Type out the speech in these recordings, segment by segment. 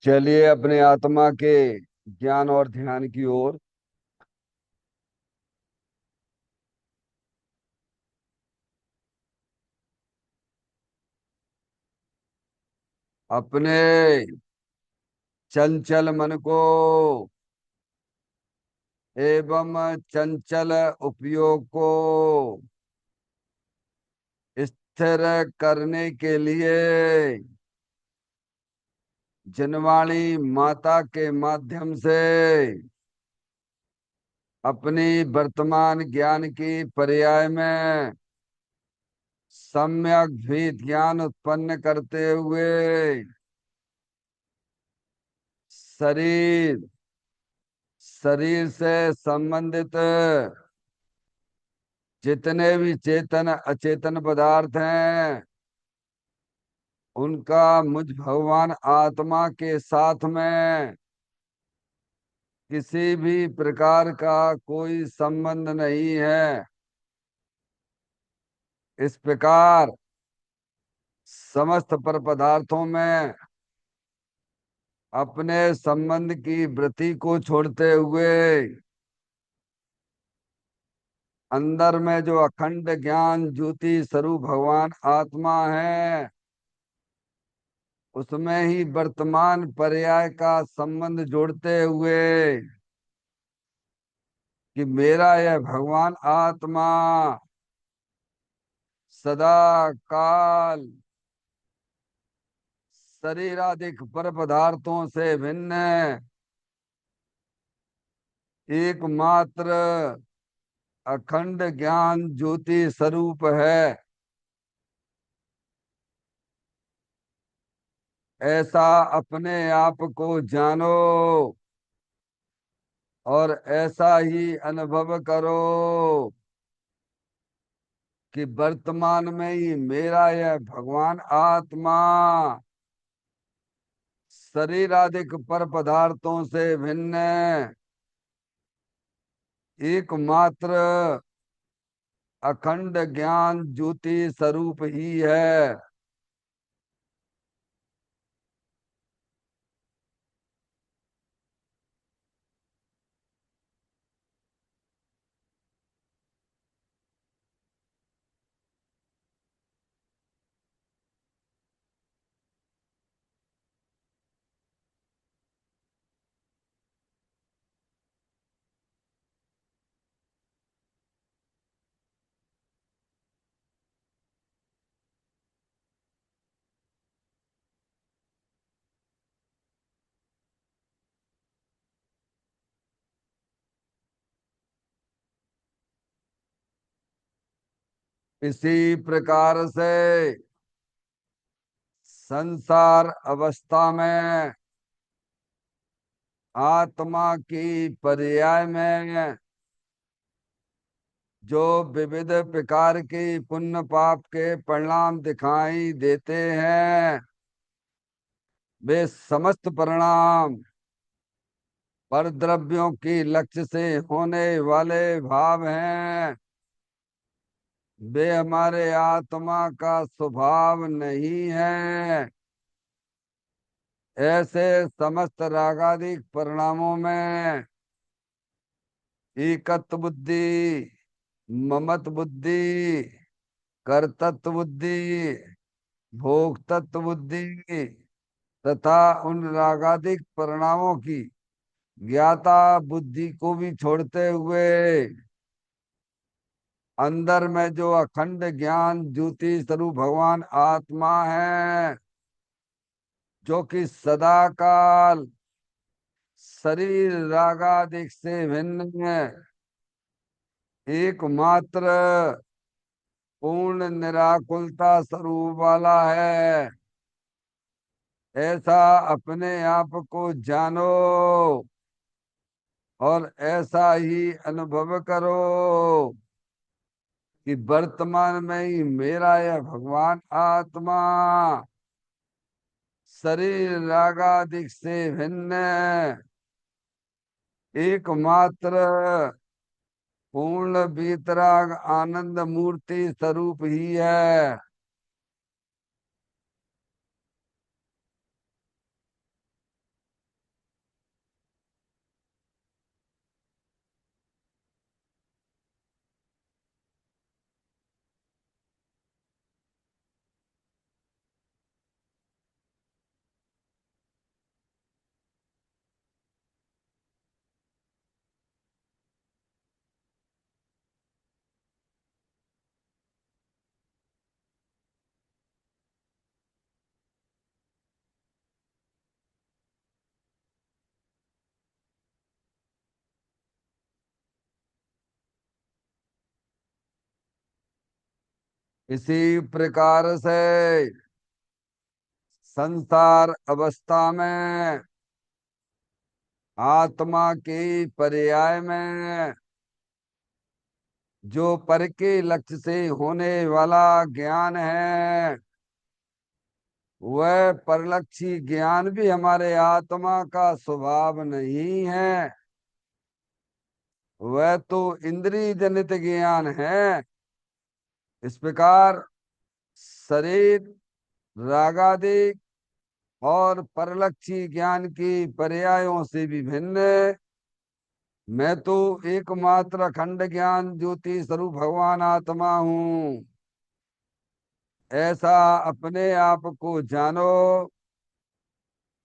चलिए अपने आत्मा के ज्ञान और ध्यान की ओर। अपने चंचल मन को एवं चंचल उपयोग को स्थिर करने के लिए जनवाणी माता के माध्यम से अपनी वर्तमान ज्ञान की पर्याय में सम्यक भी ज्ञान उत्पन्न करते हुए शरीर शरीर से संबंधित जितने भी चेतन अचेतन पदार्थ हैं उनका मुझ भगवान आत्मा के साथ में किसी भी प्रकार का कोई संबंध नहीं है। इस प्रकार समस्त पर पदार्थों में अपने संबंध की वृत्ति को छोड़ते हुए अंदर में जो अखंड ज्ञान ज्योति स्वरूप भगवान आत्मा है उसमें ही वर्तमान पर्याय का संबंध जोड़ते हुए कि मेरा यह भगवान आत्मा सदा काल शरीरादिक पर पदार्थों से भिन्न एकमात्र अखंड ज्ञान ज्योति स्वरूप है। ऐसा अपने आप को जानो और ऐसा ही अनुभव करो कि वर्तमान में ही मेरा यह भगवान आत्मा शरीरादिक पर पदार्थों से भिन्न एकमात्र अखंड ज्ञान ज्योति स्वरूप ही है। इसी प्रकार से संसार अवस्था में आत्मा की पर्याय में जो विविध प्रकार की पुण्य पाप के परिणाम दिखाई देते हैं वे समस्त परिणाम पर द्रव्यों की लक्ष्य से होने वाले भाव हैं। वे हमारे आत्मा का स्वभाव नहीं है। ऐसे समस्त रागादिक परिणामों में एकत्व बुद्धि ममत बुद्धि कर्तृत्व बुद्धि भोक्तत्व बुद्धि तथा उन रागादिक परिणामों की ज्ञाता बुद्धि को भी छोड़ते हुए अंदर में जो अखंड ज्ञान ज्योति स्वरूप भगवान आत्मा है जो कि सदा काल शरीर रागादिक से भिन्न है एकमात्र पूर्ण निराकुलता स्वरूप वाला है। ऐसा अपने आप को जानो और ऐसा ही अनुभव करो कि वर्तमान में ही मेरा यह भगवान आत्मा शरीर रागादिक से भिन्न एकमात्र पूर्ण वीतराग आनंद मूर्ति स्वरूप ही है। इसी प्रकार से संसार अवस्था में आत्मा के पर्याय में जो पर के लक्ष्य से होने वाला ज्ञान है, वह परलक्षी ज्ञान भी हमारे आत्मा का स्वभाव नहीं है। वह तो इंद्रिय जनित ज्ञान है। इस प्रकार शरीर रागादि और परलक्षी ज्ञान की पर्यायों से भी भिन्न मैं तो एकमात्र अखंड ज्ञान ज्योति स्वरूप भगवान आत्मा हूँ। ऐसा अपने आप को जानो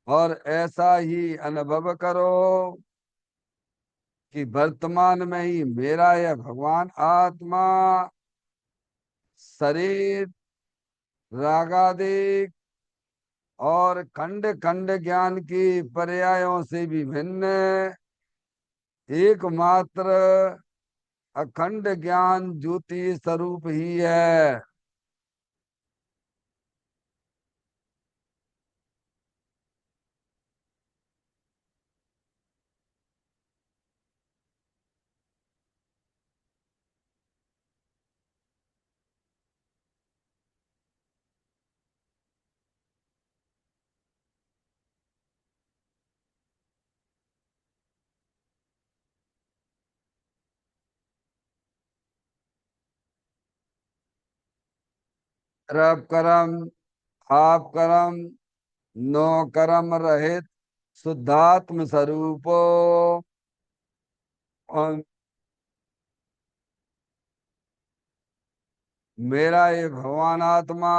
और ऐसा ही अनुभव करो कि वर्तमान में ही मेरा यह भगवान आत्मा शरीर रागादिक और खंड खंड ज्ञान की पर्यायों से भी भिन्न एकमात्र अखंड ज्ञान ज्योति स्वरूप ही है। रब करम आप करम नो कर्म रहित शुद्धात्म स्वरूपो और मेरा ये भगवान आत्मा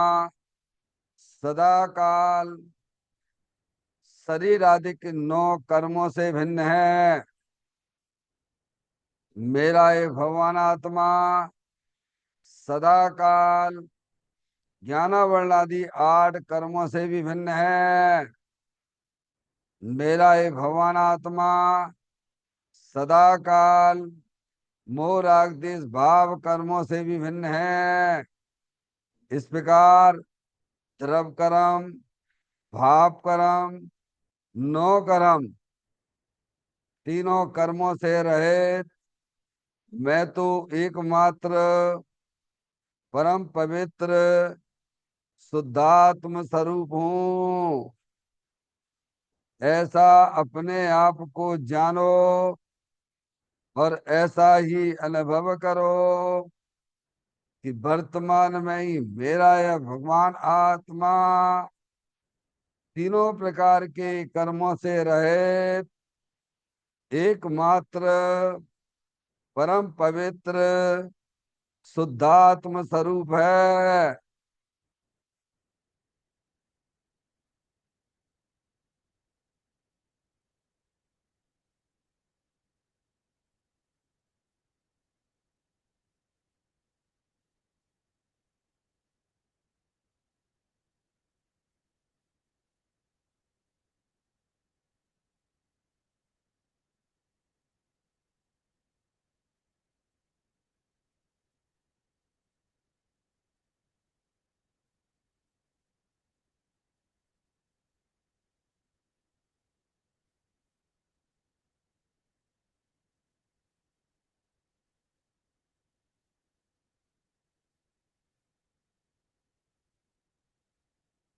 सदा काल शरीर आदि के 9 कर्मों से भिन्न है। मेरा ये भगवान आत्मा सदा काल ज्ञानावरण आदि 8 कर्मों से भी भिन्न है। मेरा ये भगवान आत्मा सदा काल मोह राग द्वेष भाव कर्मों से भी भिन्न है। इस प्रकार द्रव कर्म भाव कर्म नो कर्म तीनों कर्मों से रहित मैं तो एकमात्र परम पवित्र शुद्धात्म स्वरूप हूँ। ऐसा अपने आप को जानो और ऐसा ही अनुभव करो कि वर्तमान में ही मेरा यह भगवान आत्मा तीनों प्रकार के कर्मों से रहित एकमात्र परम पवित्र शुद्धात्म स्वरूप है।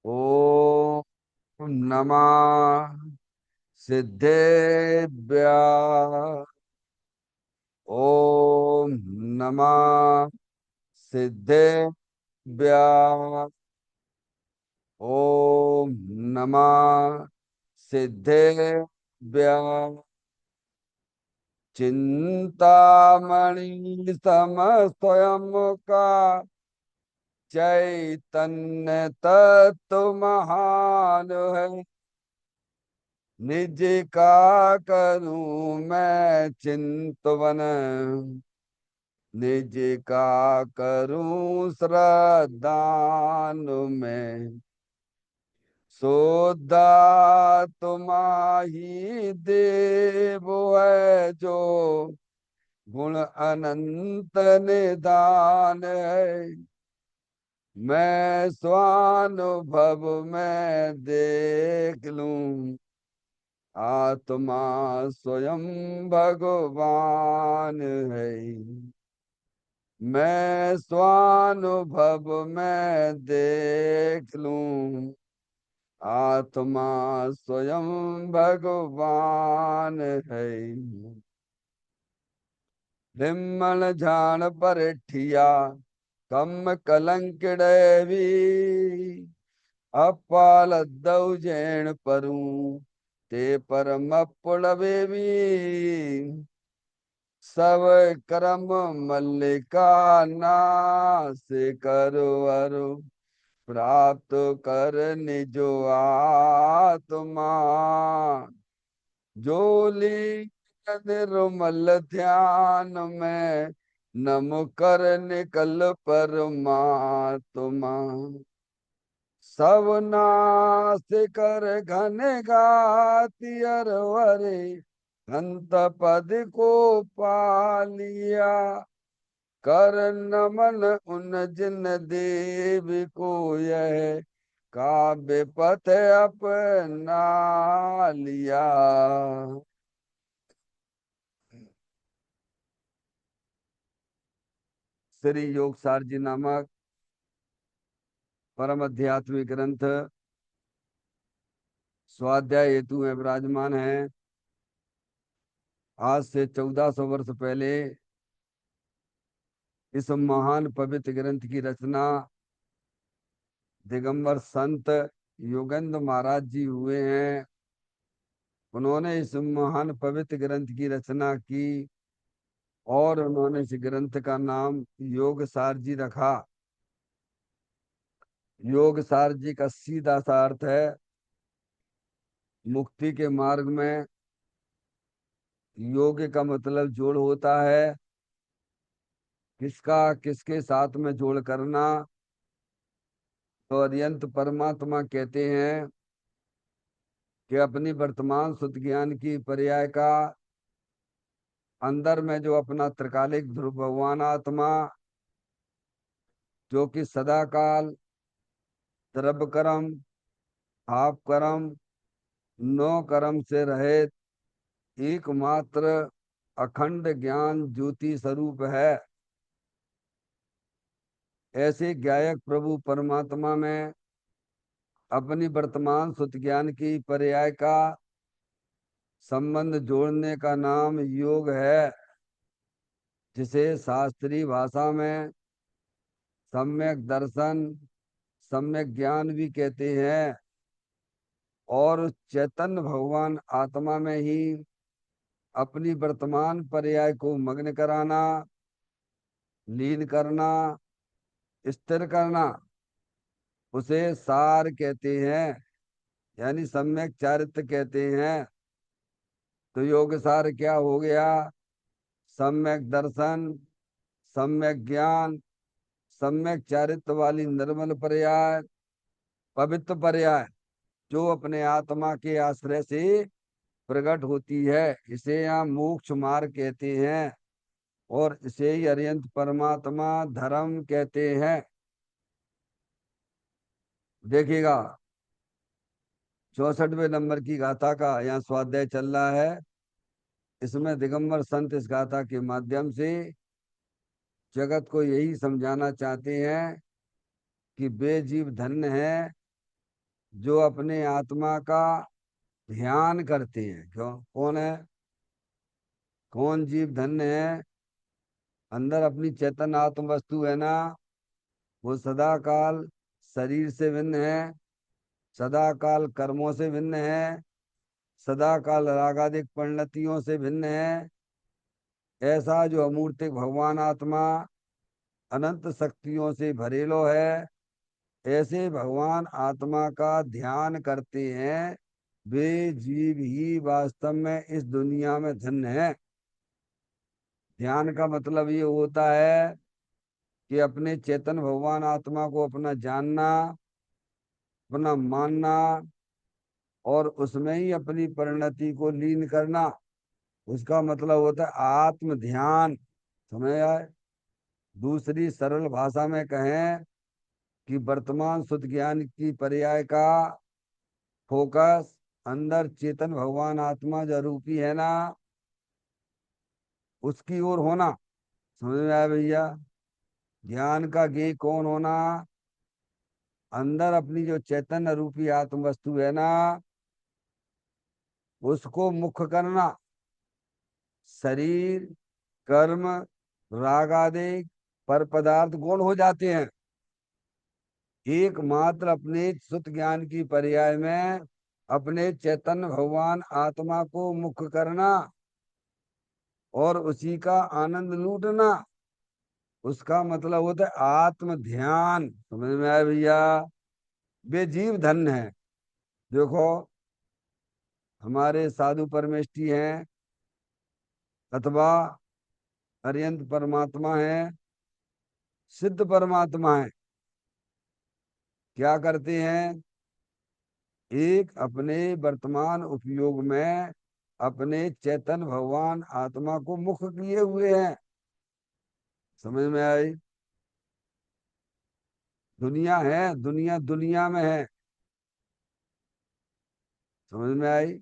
ओम नमः सिद्धेभ्य ओम नमः सिद्धेभ्य ओम नमः सिद्धेभ्य चिंतामणि सम स्वयं का चैतन्य तत्व महान है। निज का करूं मैं चिंतवन निज का करूं श्रद्धान में सोदा तुम्हारी देव है जो गुण अनंत निदान है। मैं स्वानुभव में देख लूं, आत्मा स्वयं भगवान है। मैं स्वानुभव में देख लूं, आत्मा स्वयं भगवान है। निम्मल झाण पर ठिया, कम कलंक भी, अपाल दौ जैन परूं, ते परम पुड़वे भी। सब कर्म मल्लिका नाश करो अरु, प्राप्त कर निजो आत्मा। जोली निर्मल ध्यान में, नम कर निकल परमात्मा। सब नाश कर घन गाति अरवरे, अंत पद को पालिया। कर नमन उन जिन देव को, यह काव्य पथ अपना लिया। श्री योगसार जी नामक परम आध्यात्मिक ग्रंथ स्वाध्याय हेतु में विराजमान है। आज से 1400 वर्ष पहले इस महान पवित्र ग्रंथ की रचना दिगंबर संत योगेंद्र महाराज जी हुए हैं। उन्होंने इस महान पवित्र ग्रंथ की रचना की और उन्होंने इस ग्रंथ का नाम योगसार जी रखा। योगसार जी का सीधा सा अर्थ है मुक्ति के मार्ग में। योग का मतलब जोड़ होता है। किसका किसके साथ में जोड़ करना। तो अरियंत परमात्मा कहते हैं कि अपनी वर्तमान शुद्ध ज्ञान की पर्याय का अंदर में जो अपना त्रिकालिक ध्रुव भगवान आत्मा, जो कि सदा काल द्रव्य कर्म, आप कर्म, नो कर्म से रहित एकमात्र अखंड ज्ञान ज्योति स्वरूप है। ऐसे ज्ञायक प्रभु परमात्मा में अपनी वर्तमान शुद्ध ज्ञान की पर्याय का संबंध जोड़ने का नाम योग है, जिसे शास्त्रीय भाषा में सम्यक दर्शन, सम्यक ज्ञान भी कहते हैं। और उस चैतन्य भगवान आत्मा में ही अपनी वर्तमान पर्याय को मग्न कराना, लीन करना, स्थिर करना, उसे सार कहते हैं, यानी सम्यक चारित्र कहते हैं। तो योग सार क्या हो गया? सम्यक दर्शन, सम्यक ज्ञान, सम्यक चारित्र वाली निर्मल पर्याय, पवित्र पर्याय, जो अपने आत्मा के आश्रय से प्रकट होती है। इसे यहाँ मोक्ष मार्ग कहते हैं और इसे ही अरिहंत परमात्मा धर्म कहते हैं। देखिएगा 64वें नंबर की गाथा का यहाँ स्वाध्याय चल रहा है। इसमें दिगंबर संत इस गाथा के माध्यम से जगत को यही समझाना चाहते हैं कि वे जीव धन्य हैं जो अपने आत्मा का ध्यान करते हैं। क्यों? कौन है? कौन जीव धन्य है? अंदर अपनी चेतन आत्म वस्तु है ना, वो सदा काल शरीर से भिन्न है, सदा काल कर्मों से भिन्न है, सदा काल रागादिक परिणतियों से भिन्न है। ऐसा जो अमूर्तिक भगवान आत्मा अनंत शक्तियों से भरेलो है, ऐसे भगवान आत्मा का ध्यान करते हैं वे जीव ही वास्तव में इस दुनिया में धन्य है। ध्यान का मतलब ये होता है कि अपने चेतन भगवान आत्मा को अपना जानना, अपना मानना और उसमें ही अपनी परिणति को लीन करना। उसका मतलब होता है आत्म ध्यान। समझ आए? दूसरी सरल भाषा में कहें कि वर्तमान शुद्ध ज्ञान की पर्याय का फोकस अंदर चेतन भगवान आत्मा जो रूपी है ना, उसकी ओर होना। समझ में आया भैया? ज्ञान का ज्ञेय कौन होना? अंदर अपनी जो चैतन्य रूपी आत्म वस्तु है ना, उसको मुख्य करना। शरीर, कर्म, राग आदि पर पदार्थ गुण हो जाते हैं। एकमात्र अपने शुद्ध ज्ञान की पर्याय में अपने चैतन्य भगवान आत्मा को मुख्य करना और उसी का आनंद लूटना, उसका मतलब होता है आत्म ध्यान। समझ में आया भैया? वे जीव धन्य है। देखो, हमारे साधु परमेष्ठी हैं अथवा अरियंत परमात्मा है, सिद्ध परमात्मा है, क्या करते हैं? एक अपने वर्तमान उपयोग में अपने चैतन्य भगवान आत्मा को मुख्य किए हुए हैं। समझ में आई? दुनिया है, दुनिया दुनिया में है। समझ में आई?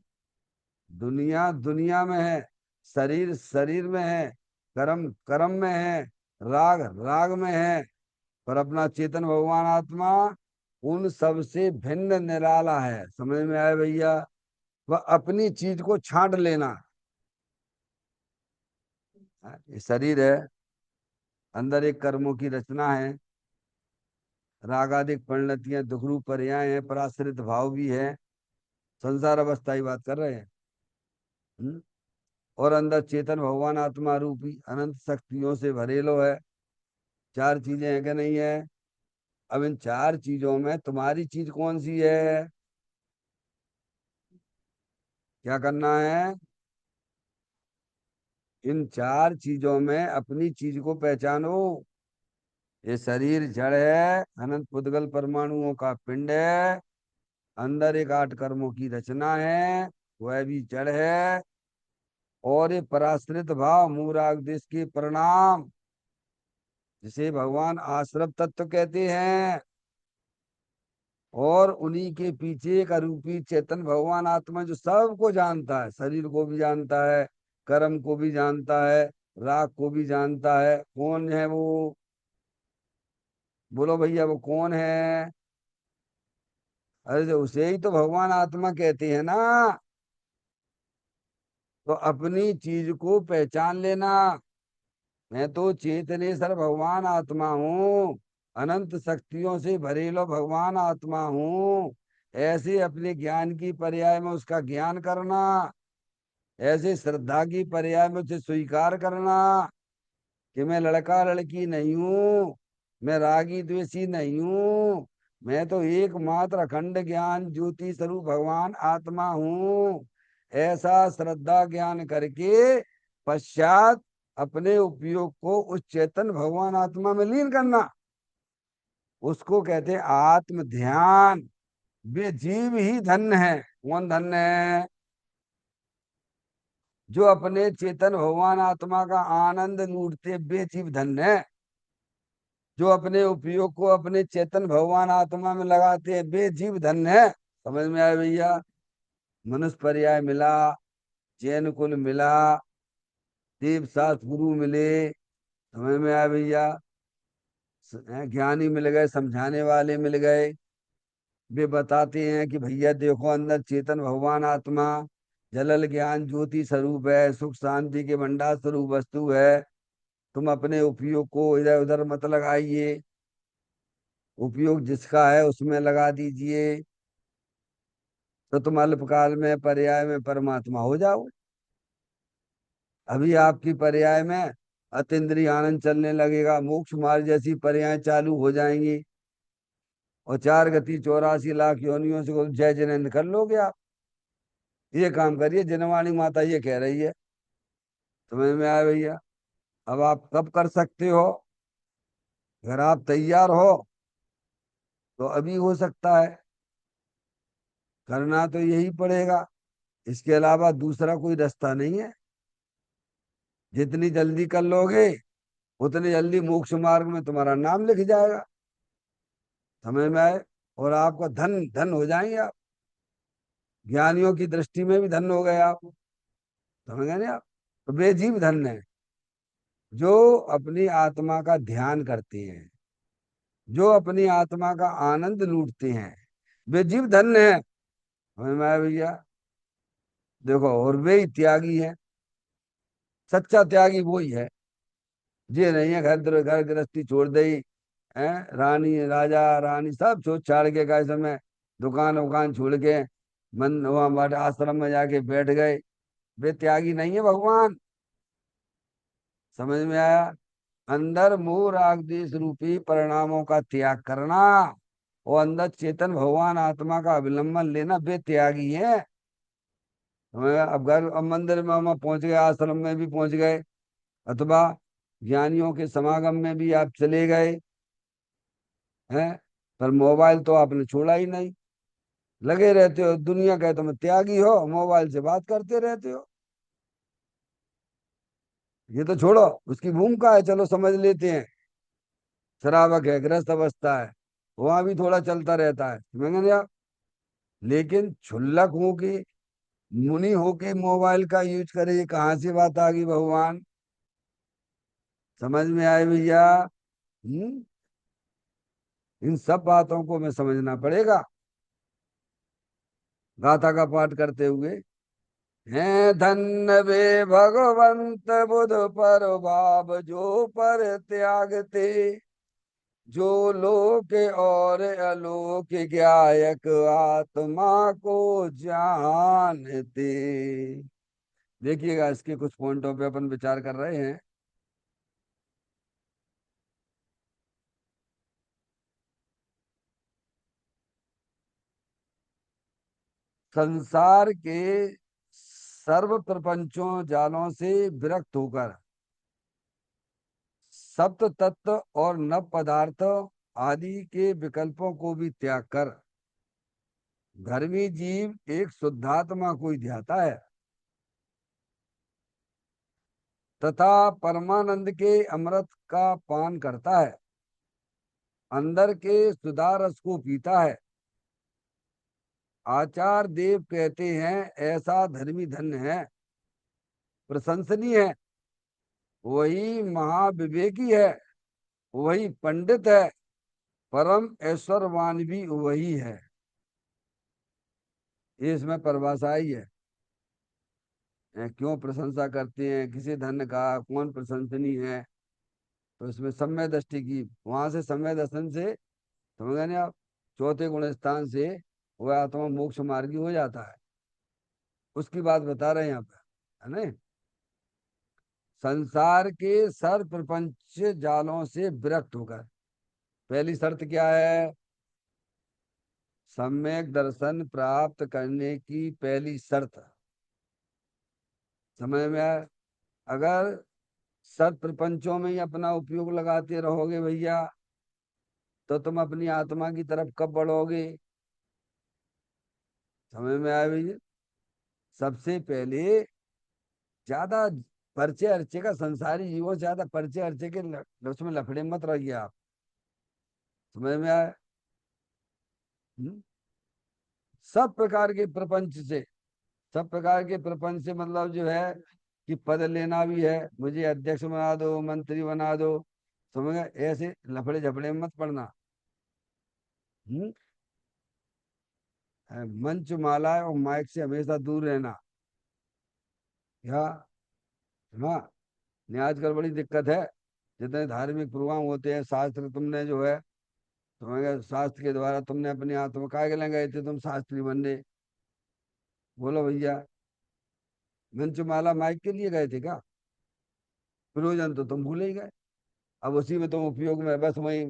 दुनिया दुनिया में है, शरीर शरीर में है, कर्म कर्म में है, राग राग में है, पर अपना चेतन भगवान आत्मा उन सब से भिन्न निराला है। समझ में आया भैया? वह अपनी चीज को छांट लेना। ये शरीर है, अंदर एक कर्मों की रचना है, रागादिक परिणतियां दुख रूप पर्याय हैं, पराश्रित भाव भी है, संसार अवस्था की बात कर रहे हैं। हम्म? और अंदर चेतन भगवान आत्मा रूपी अनंत शक्तियों से भरेलो है। चार चीजें हैं कि नहीं है? अब इन चार चीजों में तुम्हारी चीज कौन सी है? क्या करना है? इन चार चीजों में अपनी चीज को पहचानो। ये शरीर जड़ है, अनंत पुद्गल परमाणुओं का पिंड है, अंदर एक आठ कर्मों की रचना है, वह भी जड़ है। और ये पराश्रित भाव मूराग देश के परिणाम, जिसे भगवान आश्रव तत्व कहते हैं। और उन्हीं के पीछे एक अरूपी चेतन भगवान आत्मा जो सबको जानता है, शरीर को भी जानता है, कर्म को भी जानता है, राग को भी जानता है। कौन है वो? बोलो भैया, वो कौन है? अरे जो उसे ही तो भगवान आत्मा कहते हैं ना। तो अपनी चीज को पहचान लेना। मैं तो चेतनेश्वर भगवान आत्मा हूँ, अनंत शक्तियों से भरेलो भगवान आत्मा हूँ। ऐसे अपने ज्ञान की पर्याय में उसका ज्ञान करना, ऐसे श्रद्धा की पर्याय में उसे स्वीकार करना कि मैं लड़का लड़की नहीं हूँ, मैं रागी द्वेषी नहीं हूँ, मैं तो एकमात्र अखंड ज्ञान ज्योति स्वरूप भगवान आत्मा हूँ। ऐसा श्रद्धा ज्ञान करके पश्चात अपने उपयोग को उस चेतन भगवान आत्मा में लीन करना, उसको कहते हैं आत्म ध्यान। वे जीव ही धन्य है। कौन धन्य है? जो अपने चेतन भगवान आत्मा का आनंद लूटते, वे जीव धन्य है। जो अपने उपयोग को अपने चेतन भगवान आत्मा में लगाते हैं, वे जीव धन्य है। समझ में आया भैया? मनुष्य पर्याय मिला, जैन कुल मिला, देव शास्त्र गुरु मिले। समझ में आया भैया? ज्ञानी मिल गए, समझाने वाले मिल गए। वे बताते हैं कि भैया देखो, अंदर चेतन भगवान आत्मा जलल ज्ञान ज्योति स्वरूप है, सुख शांति के भंडार स्वरूप वस्तु है। तुम अपने उपयोग को इधर उधर मत लगाइए, उपयोग जिसका है उसमें लगा दीजिए, तो तुम अल्पकाल में पर्याय में परमात्मा हो जाओ। अभी आपकी पर्याय में अतीन्द्रिय आनंद चलने लगेगा, मोक्ष मार्ग जैसी पर्याय चालू हो जाएंगी, और चार गति 84 लाख योनियों से जय जिनेन्द्र कर लोगे आप। ये काम करिए, जनवाणी माता ये कह रही है। समझ में आया भैया? अब आप कब कर सकते हो? अगर आप तैयार हो तो अभी हो सकता है। करना तो यही पड़ेगा, इसके अलावा दूसरा कोई रास्ता नहीं है। जितनी जल्दी कर लोगे उतनी जल्दी मोक्ष मार्ग में तुम्हारा नाम लिख जाएगा। समझ में आए। और आपका धन धन हो जाएंगे आप, ज्ञानियों की दृष्टि में भी धन हो गए आप। समझ गए ना आप। तो वे जीव धन है जो अपनी आत्मा का ध्यान करते हैं, जो अपनी आत्मा का आनंद लूटते हैं, वे जीव धन है। समझ में आया भैया। देखो, और वे ही त्यागी है। सच्चा त्यागी वो ही है। ये नहीं है घर गृहस्थी छोड़ दई है, रानी राजा रानी सब छोड़ छाड़ के गए समय, दुकान उकान छोड़ के मन वहां बाटे आश्रम में जाके बैठ गए। वे त्यागी नहीं है भगवान। समझ में आया। अंदर मोह राग देश रूपी परिणामों का त्याग करना और अंदर चेतन भगवान आत्मा का अवलंबन लेना, वे त्यागी है। अब घर, अब मंदिर में हम पहुंच गए, आश्रम में भी पहुंच गए, अथवा ज्ञानियों के समागम में भी आप चले गए हैं, पर मोबाइल तो आपने छोड़ा ही नहीं। लगे रहते हो, दुनिया कहे तुम त्यागी हो, मोबाइल से बात करते रहते हो। ये तो छोड़ो, उसकी भूमिका है, चलो समझ लेते हैं। श्रावक है, गृहस्थ अवस्था है, वहां भी थोड़ा चलता रहता है, समझ गए आप। लेकिन क्षुल्लक हो के, मुनि हो के मोबाइल का यूज करे, ये कहाँ से बात आ गई भगवान। समझ में आए भैया। इन सब बातों को मैं समझना पड़ेगा गाथा का पाठ करते हुए। हैं धन्य वे भगवंत बुध पर भाव जो पर त्यागते, जो लोक और अलोक गायक आत्मा को जानते। देखिएगा, इसके कुछ पॉइंटों पे अपन विचार कर रहे हैं। संसार के सर्व प्रपंचों जालों से विरक्त होकर, सप्त तत्व और नव पदार्थ आदि के विकल्पों को भी त्याग कर धर्मी जीव एक शुद्धात्मा को ही ध्याता है, तथा परमानंद के अमृत का पान करता है, अंदर के सुधा रस को पीता है। आचार देव कहते हैं ऐसा धर्मी धन्य है, प्रशंसनीय है, वही महाविवेकी है, वही पंडित है, परम ऐश्वर्यवान भी वही है। ये इसमें परिभाषा ही है। क्यों प्रशंसा करते हैं किसी धन का, कौन प्रशंसनीय है, तो इसमें सम्य दृष्टि की, वहां से सम्य दर्शन से, समझ गए ना आप, चौथे गुण स्थान से वह आत्मा मोक्ष मार्गी हो जाता है। उसकी बात बता रहे हैं यहाँ पे, है ना। संसार के सर्व प्रपंच जालों से विरक्त होकर, पहली शर्त क्या है, सम्यक दर्शन प्राप्त करने की पहली शर्त। समझ में आया। अगर सर्व प्रपंचों में ही अपना उपयोग लगाते रहोगे भैया, तो तुम अपनी आत्मा की तरफ कब बढ़ोगे। समझ में आया भैया। सबसे पहले ज्यादा परिचय अर्चे का, संसारी जीवों से ज्यादा परिचय अर्चे के उसमें लफड़े मत रहिए आप। समझ में आया। हम्म? सब प्रकार के प्रपंच से, सब प्रकार के प्रपंच से मतलब जो है कि पद लेना भी है, मुझे अध्यक्ष बना दो, मंत्री बना दो, समझ गए, ऐसे लफड़े झपड़े में मत पड़ना। हम्म? मंच माला और माइक से हमेशा दूर रहना। क्या, हाँ, नहीं आजकल बड़ी दिक्कत है। जितने धार्मिक प्रोग्राम होते हैं, शास्त्र तुमने जो है, तुम्हें शास्त्र के द्वारा तुमने अपनी आत्मा काय के लिए गए थे तुम शास्त्री बनने, बोलो भैया। मंचमाला माइक के लिए गए थे क्या। प्रयोजन तो तुम भूल ही गए। अब उसी में तुम उपयोग में, बस वही,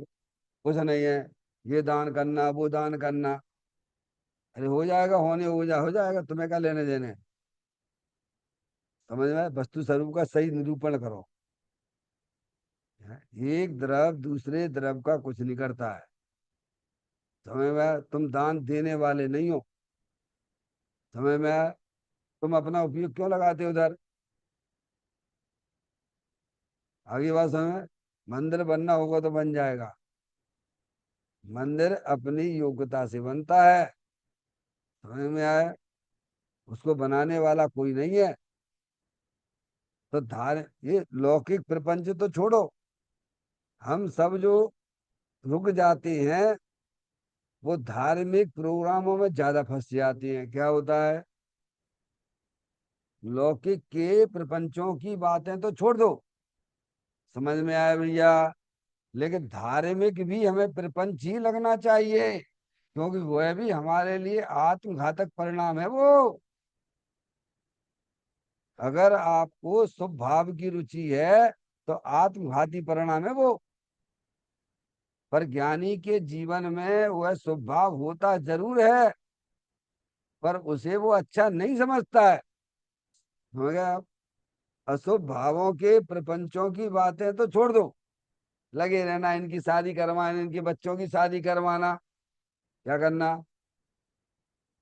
कुछ नहीं है, ये दान करना वो दान करना। अरे हो जाएगा, होने हो जाएगा, तुम्हें क्या लेने देने। समझ में आया? वस्तु स्वरूप का सही निरूपण करो। एक द्रव दूसरे द्रव का कुछ नहीं करता है। समझ में आया? तुम दान देने वाले नहीं हो। समझ में आया? तुम अपना उपयोग क्यों लगाते हो उधर। आगे बात समझ में, मंदिर बनना होगा तो बन जाएगा, मंदिर अपनी योग्यता से बनता है। समझ में आया? उसको बनाने वाला कोई नहीं है। तो ये लौकिक प्रपंच तो छोड़ो, हम सब जो रुक जाते हैं वो धार्मिक प्रोग्रामों में ज्यादा फंस जाती हैं। क्या होता है, लौकिक के प्रपंचों की बातें तो छोड़ दो, समझ में आया भैया? लेकिन धार्मिक भी हमें प्रपंच ही लगना चाहिए, क्योंकि वह भी हमारे लिए आत्मघातक परिणाम है वो। अगर आपको शुभ भाव की रुचि है तो आत्मघाती परिणाम है वो। पर ज्ञानी के जीवन में वह शुभ भाव होता जरूर है, पर उसे वो अच्छा नहीं समझता है। समझ गए आप? अशुभ भावों के प्रपंचों की बातें तो छोड़ दो, लगे रहना इनकी शादी करवाना, इनके बच्चों की शादी करवाना। क्या करना,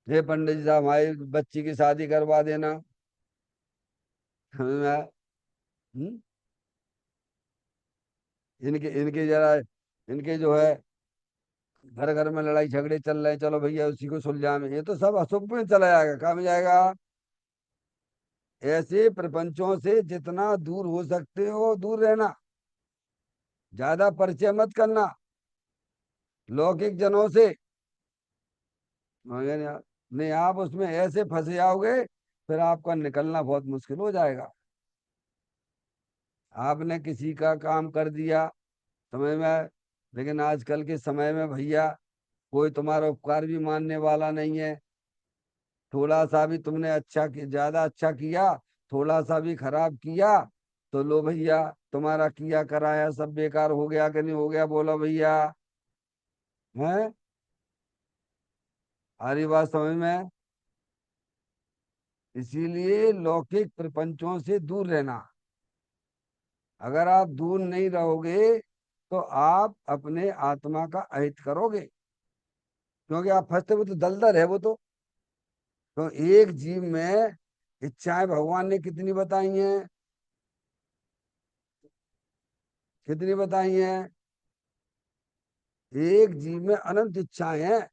हे पंडित जी साहब हमारी बच्ची की शादी करवा देना। समझ में आया? हम्म? इनके इनके जरा इनके जो है घर घर में लड़ाई झगड़े चल रहे हैं, चलो भैया उसी को सुलझा में, ये तो सब अशुभ में चला जाएगा। कहाँ में जाएगा? ऐसे प्रपंचों से जितना दूर हो सकते हो दूर रहना, ज्यादा परिचय मत करना लौकिक जनों से। मगर नहीं, आप उसमें ऐसे फंसे जाओगे फिर आपका निकलना बहुत मुश्किल हो जाएगा। आपने किसी का काम कर दिया, समझ में आए? लेकिन आजकल के समय में भैया कोई तुम्हारा उपकार भी मानने वाला नहीं है। थोड़ा सा भी तुमने ज्यादा अच्छा किया, थोड़ा सा भी खराब किया, तो लो भैया तुम्हारा किया कराया सब बेकार हो गया कि नहीं हो गया, बोलो भैया। है? आ रही बात समझ में? इसीलिए लौकिक प्रपंचों से दूर रहना। अगर आप दूर नहीं रहोगे तो आप अपने आत्मा का अहित करोगे, क्योंकि आप फंसते हुए तो दलदल है वो तो एक जीव में इच्छाएं भगवान ने कितनी बताई हैं? कितनी बताई हैं? एक जीव में अनंत इच्छाएं हैं,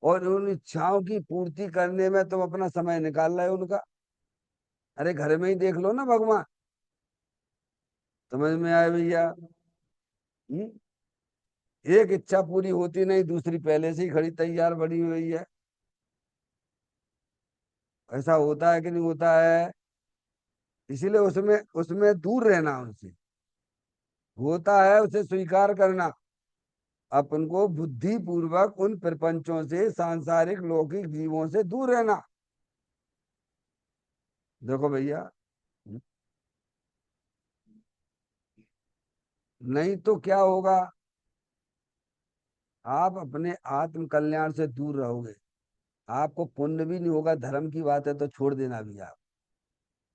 और उन इच्छाओं की पूर्ति करने में तुम अपना समय निकाल रहे हो उनका। अरे घर में ही देख लो ना भगवान। समझ में आए भैया? हम्म? एक इच्छा पूरी होती नहीं, दूसरी पहले से ही खड़ी तैयार बनी हुई है। ऐसा होता है कि नहीं होता है? इसीलिए उसमें उसमें दूर रहना उनसे। होता है उसे स्वीकार करना, अपन को बुद्धि पूर्वक उन प्रपंचों से, सांसारिक लौकिक जीवों से दूर रहना। देखो भैया, नहीं तो क्या होगा, आप अपने आत्म कल्याण से दूर रहोगे, आपको पुण्य भी नहीं होगा। धर्म की बात है तो छोड़ देना भी आप,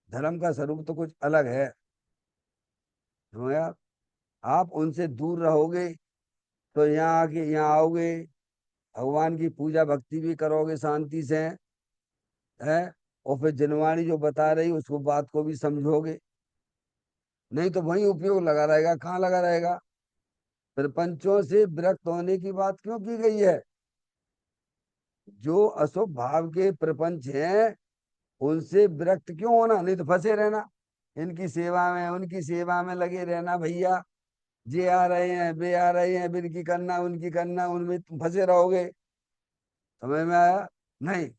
धर्म का स्वरूप तो कुछ अलग है। समझे आप उनसे दूर रहोगे तो यहाँ आके यहाँ आओगे, भगवान की पूजा भक्ति भी करोगे शांति से, है? और फिर जनवाणी जो बता रही उसको बात को भी समझोगे। नहीं तो वही उपयोग लगा रहेगा, कहाँ लगा रहेगा? प्रपंचों से विरक्त होने की बात क्यों की गई है? जो अशुभ भाव के प्रपंच हैं उनसे विरक्त क्यों होना, नहीं तो फंसे रहना इनकी सेवा में, उनकी सेवा में लगे रहना भैया। जे आ रहे हैं वे आ रहे हैं, इनकी करना उनकी करना, उनमें तुम फंसे रहोगे। समझ में आया? नहीं,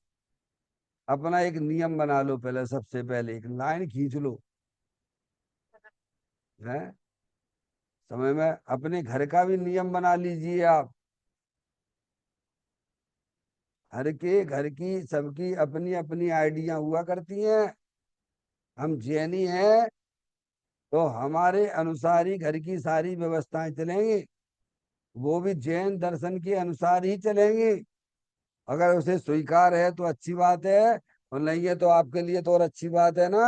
अपना एक नियम बना लो, पहले सबसे पहले एक लाइन खींच लो। है? समय में अपने घर का भी नियम बना लीजिए आप। हर के घर की सबकी अपनी अपनी आइडिया हुआ करती हैं। हम जैनी हैं तो हमारे अनुसार ही घर की सारी व्यवस्थाएं चलेंगी, वो भी जैन दर्शन के अनुसार ही चलेंगी। अगर उसे स्वीकार है तो अच्छी बात है, और नहीं है तो आपके लिए तो और अच्छी बात है ना।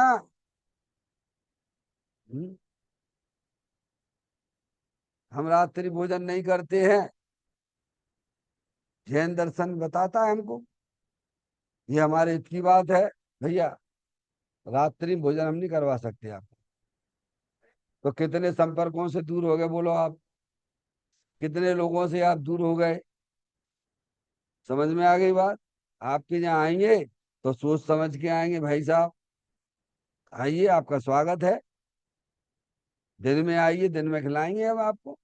हम्म? हम रात्रि भोजन नहीं करते हैं, जैन दर्शन बताता है हमको, ये हमारे हित की बात है भैया। रात्रि भोजन हम नहीं करवा सकते आप, तो कितने संपर्कों से दूर हो गए बोलो आप। कितने लोगों से आप दूर हो गए। समझ में आ गई बात। आपके यहाँ आएंगे तो सोच समझ के आएंगे, भाई साहब आइए आपका स्वागत है, दिन में आइए, दिन में खिलाएंगे हम आपको,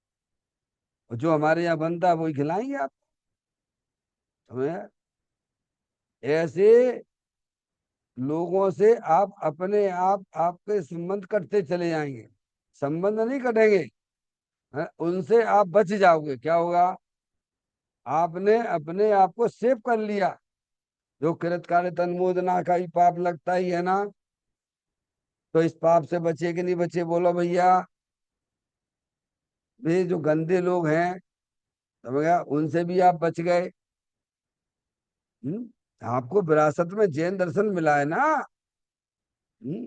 और जो हमारे यहाँ बनता है वही खिलाएंगे आप। समझ आया? ऐसे लोगों से आप अपने आप आपके संबंध कटते चले जाएंगे, संबंध नहीं कटेंगे। उनसे आप बच जाओगे, क्या होगा, आपने अपने आप को सेव कर लिया। जो कृत कार्य तन्मोदना का ही पाप लगता ही है ना, तो इस पाप से बचे कि नहीं बचे, बोलो भैया। वे जो गंदे लोग हैं, समझ गया, उनसे भी आप बच गए। आपको विरासत में जैन दर्शन मिला है ना। हम्म,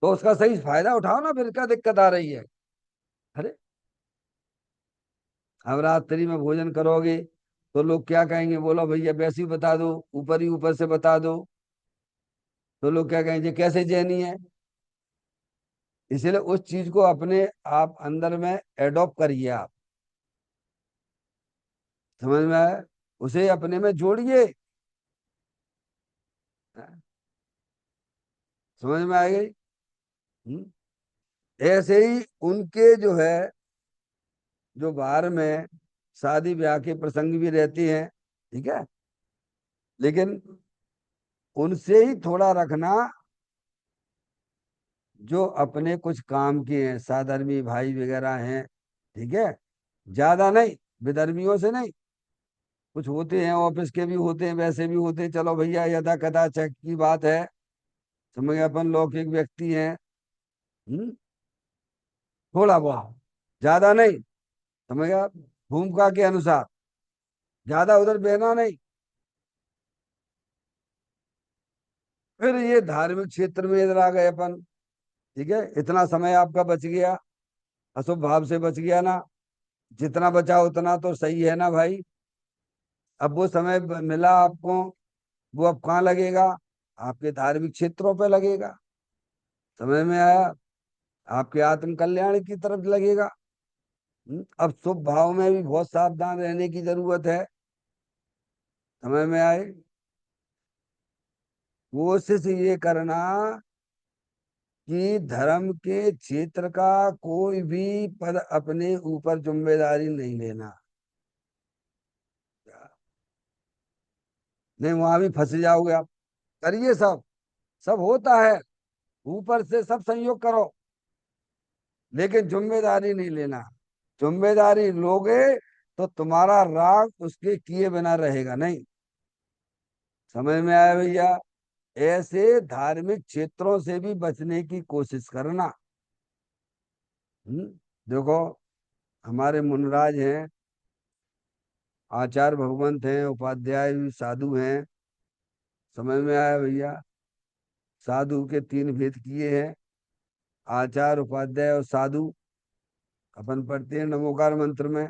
तो उसका सही फायदा उठाओ ना, फिर क्या दिक्कत आ रही है। अरे, अब रात्रि में भोजन करोगे तो लोग क्या कहेंगे, बोलो भैया वैसे ही बता दो, ऊपर ही ऊपर से बता दो, तो लोग क्या कहेंगे कैसे जैनी है। इसीलिए उस चीज को अपने आप अंदर में एडॉप्ट करिए आप। समझ में आया? उसे अपने में जोड़िए। समझ में आ गई। हम्म? ऐसे ही उनके जो है, जो बाहर में शादी ब्याह के प्रसंग भी रहती हैं, ठीक है, लेकिन उनसे ही थोड़ा रखना, जो अपने कुछ काम के हैं, साधर्मी भाई वगैरह हैं, ठीक है, ज्यादा नहीं, विधर्मियों से नहीं। कुछ होते हैं ऑफिस के भी होते हैं, वैसे भी होते हैं, चलो भैया यथा कथा चेक की बात है, समझ गए, अपन लौकिक व्यक्ति हैं। हम्म? थोड़ा बहुत, ज्यादा नहीं, समझ गया, भूमिका के अनुसार, ज्यादा उधर बहना नहीं। फिर ये धार्मिक क्षेत्र में इधर आ गए अपन, ठीक है, इतना समय आपका बच गया, अशुभ भाव से बच गया ना, जितना बचा उतना तो सही है ना भाई। अब वो समय मिला आपको, वो अब कहाँ लगेगा, आपके धार्मिक क्षेत्रों पे लगेगा। समझ में आया? आपके आत्म कल्याण की तरफ लगेगा। अब शुभ भाव में भी बहुत सावधान रहने की जरूरत है। समझ में आए? कोशिश ये करना कि धर्म के क्षेत्र का कोई भी पद अपने ऊपर जिम्मेदारी नहीं लेना। नहीं, वहां भी फंस जाओगे आप। करिए सब, सब होता है, ऊपर से सब संयोग करो, लेकिन जिम्मेदारी नहीं लेना। जिम्मेदारी लोगे तो तुम्हारा राग उसके किए बिना रहेगा नहीं। समझ में आया भैया? ऐसे धार्मिक क्षेत्रों से भी बचने की कोशिश करना। हम्म? देखो, हमारे मुनराज हैं, आचार्य भगवंत हैं, उपाध्याय भी साधु हैं। समझ में आया भैया? साधु के तीन भेद किए हैं, आचार्य, उपाध्याय और साधु। अपन पढ़ते हैं नमोकार मंत्र में,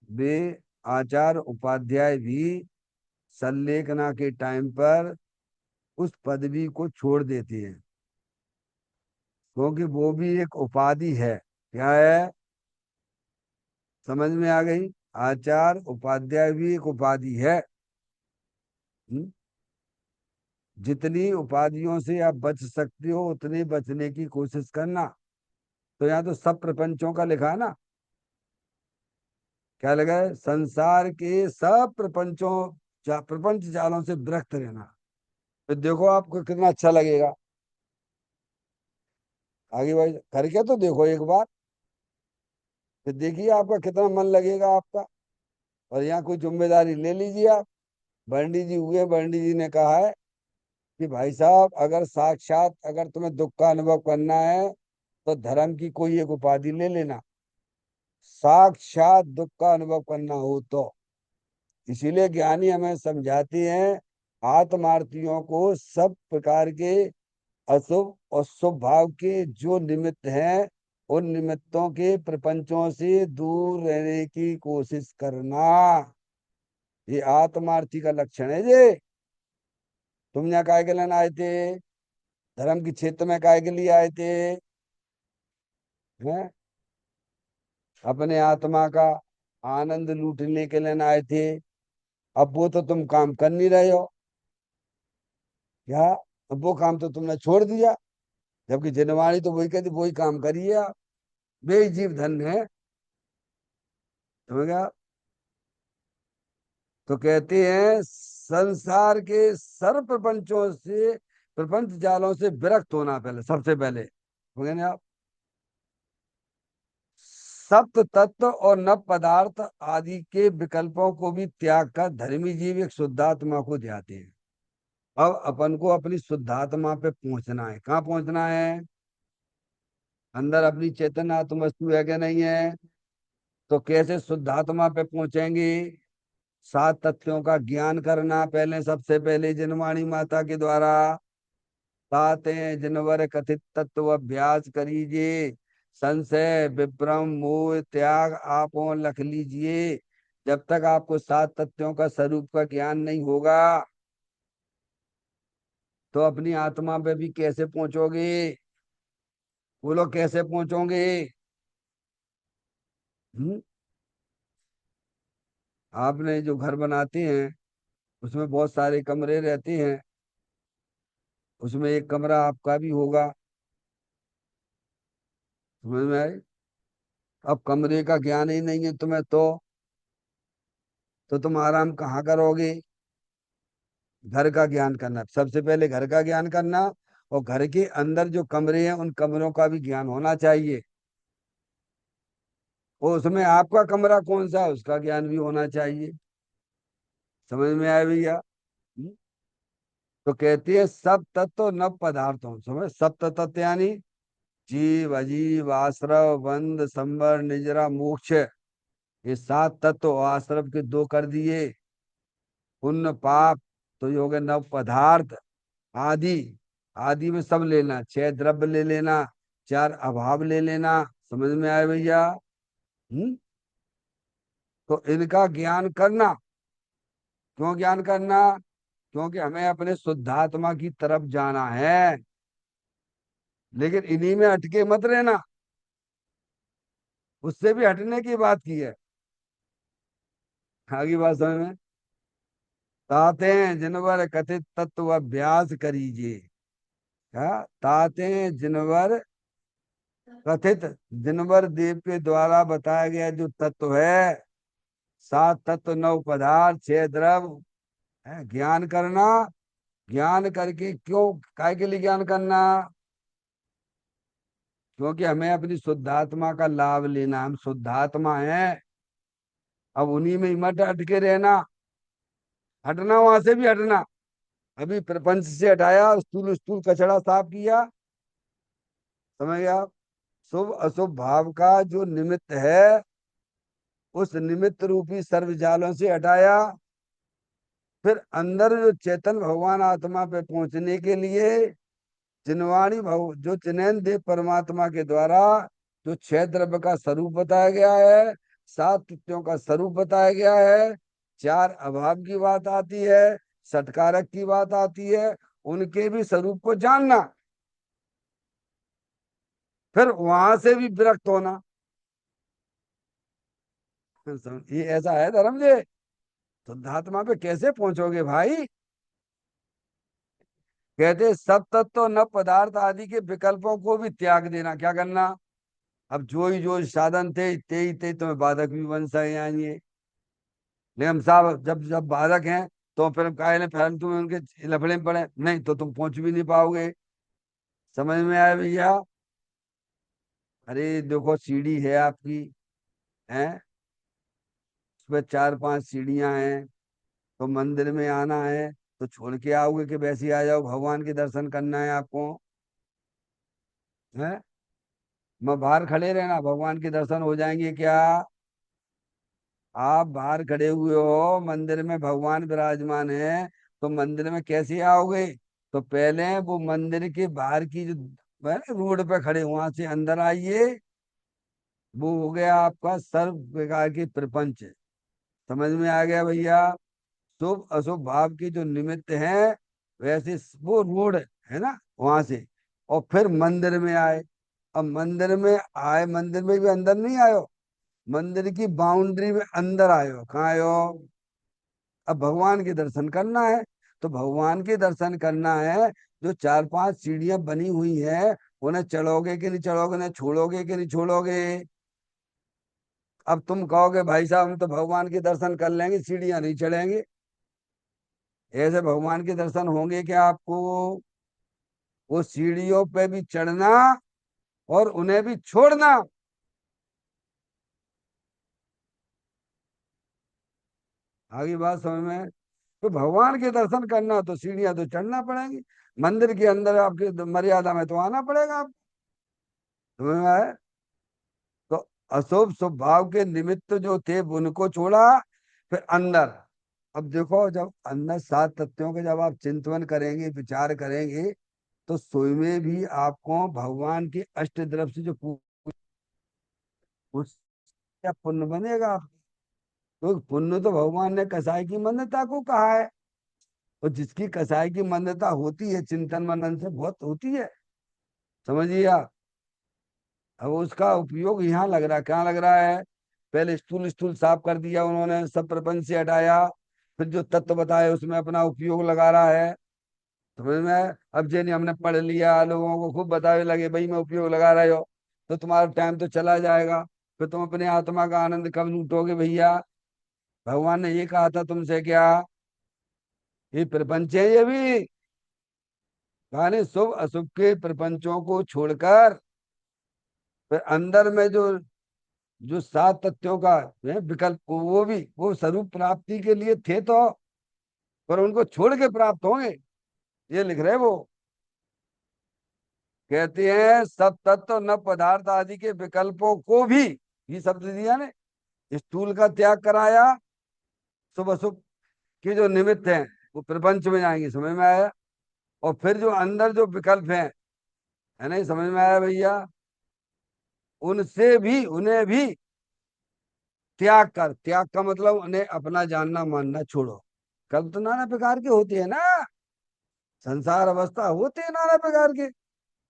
वे आचार्य उपाध्याय भी संलेखना के टाइम पर उस पदवी को छोड़ देते हैं, क्योंकि वो भी एक उपाधि है। क्या है? समझ में आ गई? आचार्य उपाध्याय भी एक उपाधि है। हम्म? जितनी उपाधियों से आप बच सकते हो उतनी बचने की कोशिश करना। तो यहाँ तो सब प्रपंचों का लिखा है ना, क्या लगा है, संसार के सब प्रपंचों, प्रपंच जालों से विरक्त रहना। फिर देखो आपको कितना अच्छा लगेगा। आगे भाई करके तो देखो एक बार, फिर देखिए आपका कितना मन लगेगा आपका। और यहाँ कोई जिम्मेदारी ले लीजिए आप। बंडी जी हुए, बंडी जी ने कहा है कि भाई साहब अगर साक्षात अगर तुम्हें दुख का अनुभव करना है तो धर्म की कोई एक उपाधि ले लेना, साक्षात दुख का अनुभव करना हो तो। इसीलिए ज्ञानी हमें समझाते हैं, आत्मार्थियों को सब प्रकार के अशुभ और शुभ भाव के जो निमित्त हैं, उन निमित्तों के प्रपंचों से दूर रहने की कोशिश करना। ये आत्मार्थी का लक्षण है जे। तुम यहाँ काय के लेने आए थे, धर्म के क्षेत्र में काय के लिए आए थे, हैं? अपने आत्मा का आनंद लूटने के लिए आए थे। अब वो तो तुम काम कर नहीं रहे हो। क्या? अब वो काम तो तुमने छोड़ दिया। जबकि जिनवाणी तो वही कहती, वही काम करिए आप। वे ही जीव धन है। समझ गया? तो कहते हैं संसार के सर्व प्रपंचों से, प्रपंच जालों से विरक्त होना पहले, सबसे पहले। हो गया ना आप? सप्त तत्व और नव पदार्थ आदि के विकल्पों को भी त्याग कर धर्मी जीव एक शुद्धात्मा को ध्याते हैं। अब अपन को अपनी शुद्धात्मा पे पहुंचना है। कहाँ पहुंचना है? अंदर अपनी चेतन आत्म वस्तु है क्या नहीं है? तो कैसे शुद्धात्मा पे पहुंचेंगे? सात तथ्यों का ज्ञान करना पहले, सबसे पहले जिनवाणी माता के द्वारा। ताते जिनवर कथित तत्व अभ्यास करीजिए, संशय विभ्रम मोह त्याग आपो लख लीजिए। जब तक आपको सात तत्वों का स्वरूप का ज्ञान नहीं होगा, तो अपनी आत्मा पे भी कैसे पहुंचोगे? वो लोग कैसे पहुंचोगे? हम्म? आपने जो घर बनाते हैं, उसमें बहुत सारे कमरे रहते हैं। उसमें एक कमरा आपका भी होगा। समझ में आई? अब कमरे का ज्ञान ही नहीं है तुम्हें, तो तुम आराम कहाँ करोगे? घर का ज्ञान करना, सबसे पहले घर का ज्ञान करना। और घर के अंदर जो कमरे हैं, उन कमरों का भी ज्ञान होना चाहिए। और उसमें आपका कमरा कौन सा है, उसका ज्ञान भी होना चाहिए। समझ में आया भैया? हम्म? तो कहती है सब तत्व नव पदार्थों, समझ, सब तत्व यानी जीव अजीव आश्रव बंध संवर निजरा मोक्ष। ये सात तत्व आश्रव के दो कर दिए। पुण्य पाप, तो ये हो गए नव पदार्थ। आदि, आदि में सब लेना, छह द्रव्य ले लेना, चार अभाव ले लेना। समझ में आया भैया? तो इनका ज्ञान करना। क्यों ज्ञान करना? क्योंकि हमें अपने शुद्धात्मा की तरफ जाना है। लेकिन इन्हीं में अटके मत रहना, उससे भी हटने की बात की है। आगे बात समझ में? ताते जिनवर कथित तत्व अभ्यास करीजिए। क्या? ताते जिनवर कथित, जिनवर देव के द्वारा बताया गया जो तत्व है, सात तत्व नौ पदार्थ छह द्रव्य है, ज्ञान करना। ज्ञान करके क्यों, काय के लिए ज्ञान करना? क्योंकि हमें अपनी शुद्धात्मा का लाभ लेना। हम शुद्धात्मा हैं। अब उन्हीं में ही मत अटके रहना। हटना, वहां से भी हटना। अभी प्रपंच से हटाया, स्थूल स्थूल कचड़ा साफ किया। समझ गया? शुभ अशुभ भाव का जो निमित्त है, उस निमित्त रूपी सर्व जालों से हटाया। फिर अंदर जो चेतन भगवान आत्मा पे पहुंचने के लिए चिन्वाणी भव जो चिन्हन देव परमात्मा के द्वारा जो छह द्रव्य का स्वरूप बताया गया है, सात तत्वों का स्वरूप बताया गया है, चार अभाव की बात आती है, सटकारक की बात आती है, उनके भी स्वरूप को जानना। फिर वहां से भी विरक्त होना। ये ऐसा है धर्म जी। शुद्धात्मा पे कैसे पहुंचोगे भाई? कहते सब तत्व न पदार्थ आदि के विकल्पों को भी त्याग देना। क्या करना? अब जो साधन थे ते ही थे, तुम्हें बाधक भी बन सके आएंगे। लेकिन हम साहब जब जब बाधक हैं, तो फिर काहे ने फिर तुम्हें उनके लफड़े में पड़े नहीं, तो तुम पहुंच भी नहीं पाओगे। समझ में आया भैया? अरे देखो, सीढ़ी है आपकी, है, उसमें चार पांच सीढ़ियां हैं। तो मंदिर में आना है, तो छोड़ के आओगे कि वैसे ही आ जाओ? भगवान के दर्शन करना है आपको, है? मैं बाहर खड़े रहना, भगवान के दर्शन हो जाएंगे क्या? आप बाहर खड़े हुए हो, मंदिर में भगवान विराजमान है, तो मंदिर में कैसे आओगे? तो पहले वो मंदिर के बाहर की जो है ना, रोड पे खड़े, वहां से अंदर आइए। वो हो गया आपका सर्व प्रकार की प्रपंच। समझ में आ गया भैया? शुभ अशुभ भाव के जो निमित्त हैं, वैसे वो रोड है ना, वहां से। और फिर मंदिर में आए। अब मंदिर में आए, मंदिर में भी अंदर नहीं आयो, मंदिर की बाउंड्री में अंदर आए हो, कहाँ आए हो? अब भगवान के दर्शन करना है, तो भगवान के दर्शन करना है। जो चार पांच सीढ़ियां बनी हुई है, उन्हें चढ़ोगे कि नहीं चढ़ोगे, उन्हें छोड़ोगे कि नहीं छोड़ोगे? अब तुम कहोगे भाई साहब हम तो भगवान के दर्शन कर लेंगे, सीढ़ियां नहीं चढ़ेंगे। ऐसे भगवान के दर्शन होंगे क्या आपको? वो सीढ़ियों पे भी चढ़ना और उन्हें भी छोड़ना। आगे बात समझ में? तो भगवान के दर्शन करना हो तो सीढ़ियां तो चढ़ना पड़ेगी। मंदिर के अंदर आपकी मर्यादा में तो आना पड़ेगा आप। समझ में आया? तो अशुभ शुभ भाव के निमित्त जो थे उनको छोड़ा, फिर अंदर। अब देखो, जब अंदर सात तत्वों के जब आप चिंतन करेंगे, विचार करेंगे, तो सोई में भी आपको भगवान की अष्ट तरफ से जो उसका पुण्य बनेगा आप। तो पुण्य तो भगवान ने कसाई की मान्यता को कहा है। और जिसकी कसाई की मान्यता होती है, चिंतन मनन से बहुत होती है, समझिए आप। अब उसका उपयोग यहाँ लग रहा है, क्या लग रहा है? पहले स्टूल स्टूल साफ कर दिया उन्होंने, सब प्रपंच से हटाया, फिर जो तत्व बताए उसमें अपना उपयोग लगा रहा है। समझ में आया? अब जैसे हमने पढ़ लिया, लोगों को खूब बतावे लगे भाई मैं उपयोग लगा रहे हो, तो तुम्हारा टाइम तो चला जाएगा। फिर तुम अपने आत्मा का आनंद कब लूटोगे भैया? भगवान ने ये कहा था तुमसे क्या? ये प्रपंच है ये भी। यानी शुभ अशुभ के प्रपंचों को छोड़कर फिर अंदर में जो जो सात तथ्यों का है विकल्प, वो भी वो स्वरूप प्राप्ति के लिए थे तो, पर उनको छोड़ के प्राप्त होंगे, ये लिख रहे वो। कहते हैं सब तत्व न पदार्थ आदि के विकल्पों को भी, ये शब्द दिया ने, स्थूल का त्याग कराया। शुभ अशुभ के जो निमित्त हैं वो प्रपंच में जाएंगे, समझ में आया? और फिर जो अंदर जो विकल्प हैं, है नहीं, समझ में आया भैया? उनसे भी उन्हें भी त्याग कर, त्याग का मतलब उन्हें अपना जानना मानना छोड़ो। कल तो नाना प्रकार के होते हैं ना, संसार अवस्था होते हैं नाना प्रकार के,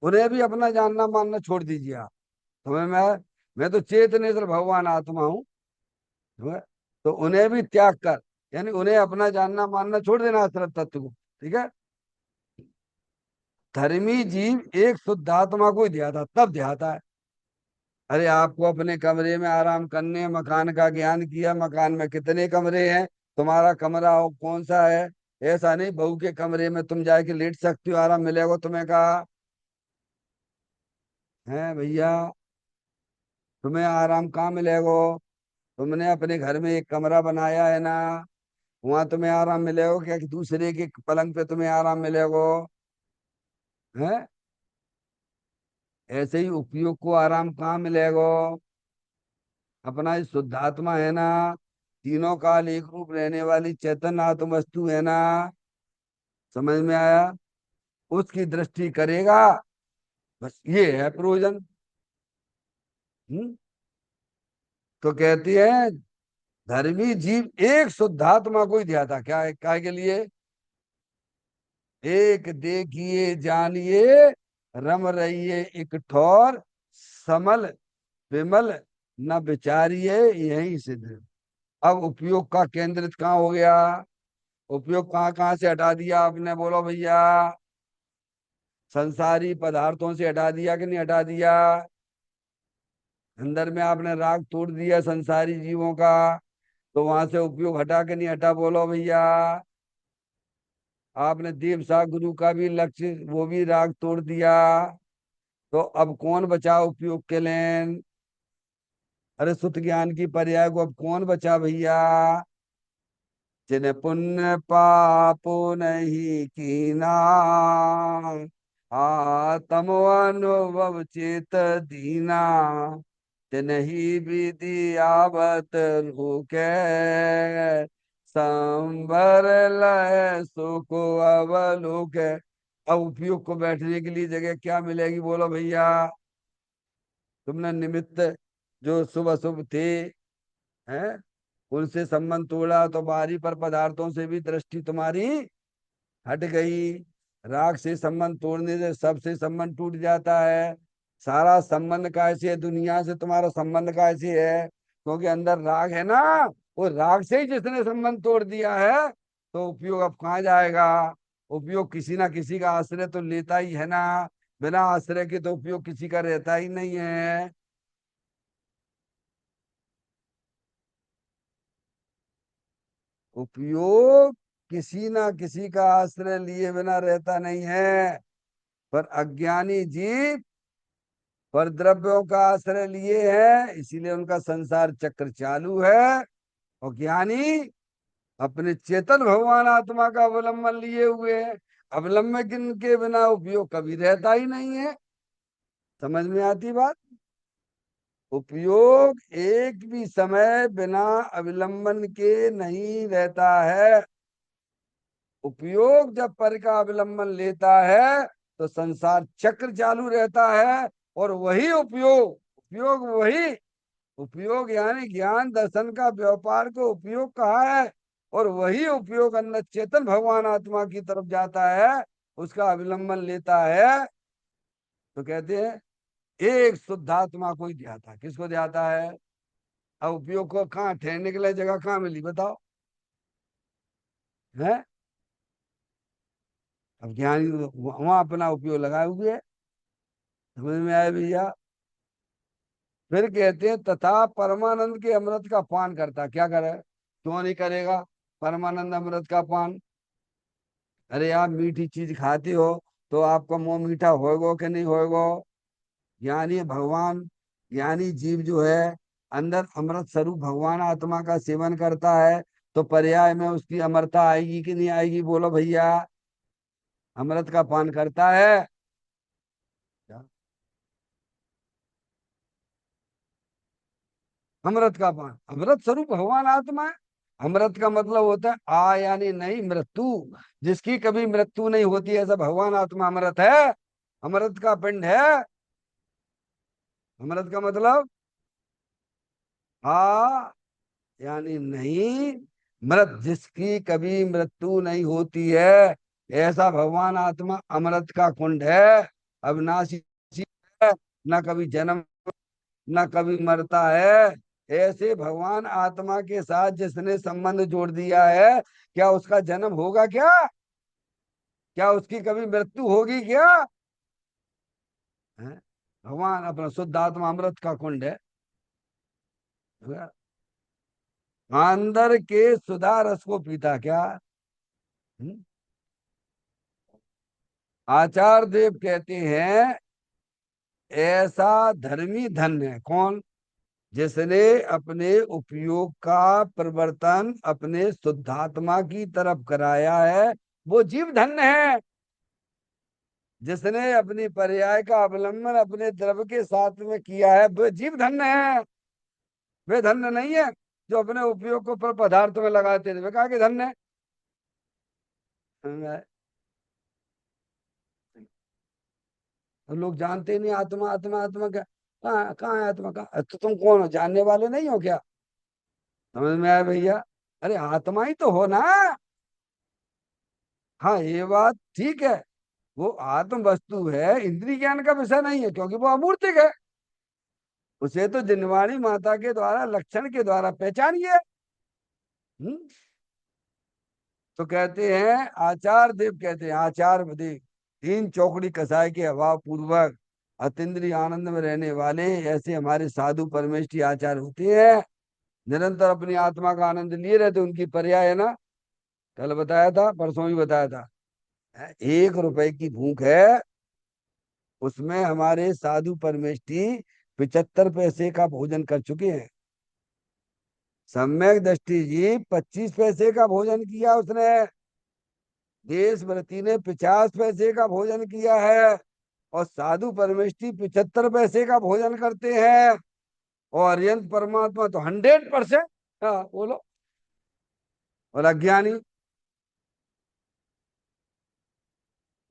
उन्हें भी अपना जानना मानना छोड़ दीजिए आप। समझ में आया? मैं तो चेतनेश्वर भगवान आत्मा हूँ। समझ? तो उन्हें भी त्याग कर, यानी उन्हें अपना जानना मानना छोड़ देना असरत तत्व को। ठीक है? धर्मी जीव एक शुद्ध आत्मा को ही ध्याता, तब ध्याता है। अरे आपको अपने कमरे में आराम करने, मकान का ज्ञान किया, मकान में कितने कमरे हैं, तुम्हारा कमरा हो कौन सा है? ऐसा नहीं बहू के कमरे में तुम जाके लेट सकती हो, आराम मिलेगा तुम्हें, कहा है भैया? तुम्हें आराम कहाँ मिलेगा? तुमने अपने घर में एक कमरा बनाया है ना, वहां तुम्हें आराम मिलेगा क्या कि दूसरे के पलंग पे तुम्हें आराम मिलेगा? है? ऐसे ही उपयोग को आराम कहाँ मिलेगा? अपना इस शुद्धात्मा है ना, तीनों काल एक रूप रहने वाली चैतन्य आत्म वस्तु है ना, समझ में आया? उसकी दृष्टि करेगा, बस ये है प्रयोजन। हम्म? तो कहती है धर्मी जीव एक शुद्धात्मा को ही ध्याता, क्या है, काय के लिए? एक देखिए जानिए, रम रहिए एक ठौर, समल विमल न विचारिए, यही सिद्ध। अब उपयोग का केंद्रित कहाँ हो गया? उपयोग कहाँ कहाँ से हटा दिया आपने, बोलो भैया? संसारी पदार्थों से हटा दिया कि नहीं हटा दिया? अंदर में आपने राग तोड़ दिया संसारी जीवों का, तो वहां से उपयोग हटा के नहीं हटा, बोलो भैया? आपने देव सा गुरु का भी लक्ष्य वो भी राग तोड़ दिया, तो अब कौन बचा उपयोग के लिए? अरे सुत ज्ञान की पर्याय को अब कौन बचा भैया? जिन पुण्य पाप नहीं कीना, आत्म अनुभव चेत दीना, तिन्हि विधि आवत रुके, संबर लय सुख अवलोक। अब उपयोग को बैठने के लिए जगह क्या मिलेगी, बोलो भैया? तुमने निमित्त जो शुभ अशुभ थे, हैं, उनसे संबंध तोड़ा, तो बाहरी पर पदार्थों से भी दृष्टि तुम्हारी हट गई। राग से संबंध तोड़ने से सबसे संबंध टूट जाता है। सारा संबंध कैसे है? दुनिया से तुम्हारा संबंध कैसे है? क्योंकि अंदर राग है ना, वो राग से ही जिसने संबंध तोड़ दिया है, तो उपयोग अब कहाँ जाएगा। उपयोग किसी ना किसी का आश्रय तो लेता ही है ना, बिना आश्रय के तो उपयोग किसी का रहता ही नहीं है। उपयोग किसी ना किसी का आश्रय लिए बिना रहता नहीं है, पर अज्ञानी जीव पर द्रव्यों का आश्रय लिए है, इसीलिए उनका संसार चक्र चालू है। और ज्ञानी अपने चेतन भगवान आत्मा का अवलंबन लिए हुए है। अवलंबन के बिना उपयोग कभी रहता ही नहीं है। समझ में आती बात। उपयोग एक भी समय बिना अवलंबन के नहीं रहता है। उपयोग जब पर का अवलंबन लेता है तो संसार चक्र चालू रहता है। और वही उपयोग, उपयोग वही उपयोग यानी ज्ञान दर्शन का व्यापार को उपयोग कहा है। और वही उपयोग अन्य चेतन भगवान आत्मा की तरफ जाता है, उसका अवलंबन लेता है। तो कहते हैं एक शुद्ध आत्मा को ही ध्याता। किसको ध्याता है। अब उपयोग को कहाँ ठहरने के लिए जगह कहाँ मिली बताओ। है अब ज्ञानी वहां अपना उपयोग लगाए हुए है। समझ में आया भैया। फिर कहते हैं तथा परमानंद के अमृत का पान करता। क्या करे, क्यों नहीं करेगा परमानंद अमृत का पान। अरे आप मीठी चीज खाते हो तो आपका मुंह मीठा होएगा कि नहीं होएगा। ज्ञानी भगवान, ज्ञानी जीव जो है अंदर अमृत स्वरूप भगवान आत्मा का सेवन करता है, तो पर्याय में उसकी अमरता आएगी कि नहीं आएगी बोलो भैया। अमृत का पान करता है। क्या? अमृत का पान, अमृत स्वरूप भगवान आत्मा है। अमृत का मतलब होता है आ यानी नहीं मृत्यु, जिसकी कभी मृत्यु नहीं होती, ऐसा भगवान आत्मा अमृत है। अमृत का पिंड है। अमृत का मतलब आ यानी नहीं, मृत जिसकी कभी मृत्यु नहीं होती है, ऐसा भगवान आत्मा अमृत का कुंड है। अविनाशी है, न कभी जन्म न कभी मरता है। ऐसे भगवान आत्मा के साथ जिसने संबंध जोड़ दिया है, क्या उसका जन्म होगा क्या। क्या उसकी कभी मृत्यु होगी क्या। है? भगवान अपना शुद्ध आत्मा अमृत का कुंड है। अंदर के सुधा रस को पीता क्या। हम्म? आचार्य देव कहते हैं ऐसा धर्मी धन्य है कौन, जिसने अपने उपयोग का प्रवर्तन अपने शुद्धात्मा की तरफ कराया है, वो जीव धन्य है। जिसने अपनी पर्याय का अवलंबन अपने द्रव्य के साथ में किया है, वो जीव धन्य है। वे धन्य नहीं है जो अपने उपयोग को पर पदार्थ में लगाते थे, वे कहा कि धन्य है। तो लोग जानते ही नहीं आत्मा आत्मा आत्मा क्या, कहाँ कहाँ है आत्मा कहाँ, तो तुम कौन हो, जानने वाले नहीं हो क्या। समझ में आया भैया। अरे आत्मा ही तो हो ना। हाँ ये बात ठीक है। वो आत्म वस्तु है, इंद्रिय ज्ञान का विषय नहीं है, क्योंकि वो अमूर्तिक है। उसे तो जिनवाणी माता के द्वारा लक्षण के द्वारा पहचानिए। हम्म? तो कहते हैं आचार्य देव, कहते हैं आचार्य देव तीन चौकड़ी कसाय के अभाव पूर्वक अतीन्द्रिय आनंद में रहने वाले ऐसे हमारे साधु परमेष्ठी आचार्य होते हैं। निरंतर अपनी आत्मा का आनंद लिए रहते। उनकी पर्याय है ना, कल बताया था, परसों भी बताया था। 1 रुपए की भूख है, उसमें हमारे साधु परमेष्ठी 75 पैसे का भोजन कर चुके हैं। सम्यक दृष्टि जी 25 पैसे का भोजन किया उसने। देशव्रती ने 50 पैसे का भोजन किया है। और साधु परमेष्ठी 75 पैसे का भोजन करते हैं। और अरियंत परमात्मा तो 100%। हाँ बोलो। और अज्ञानी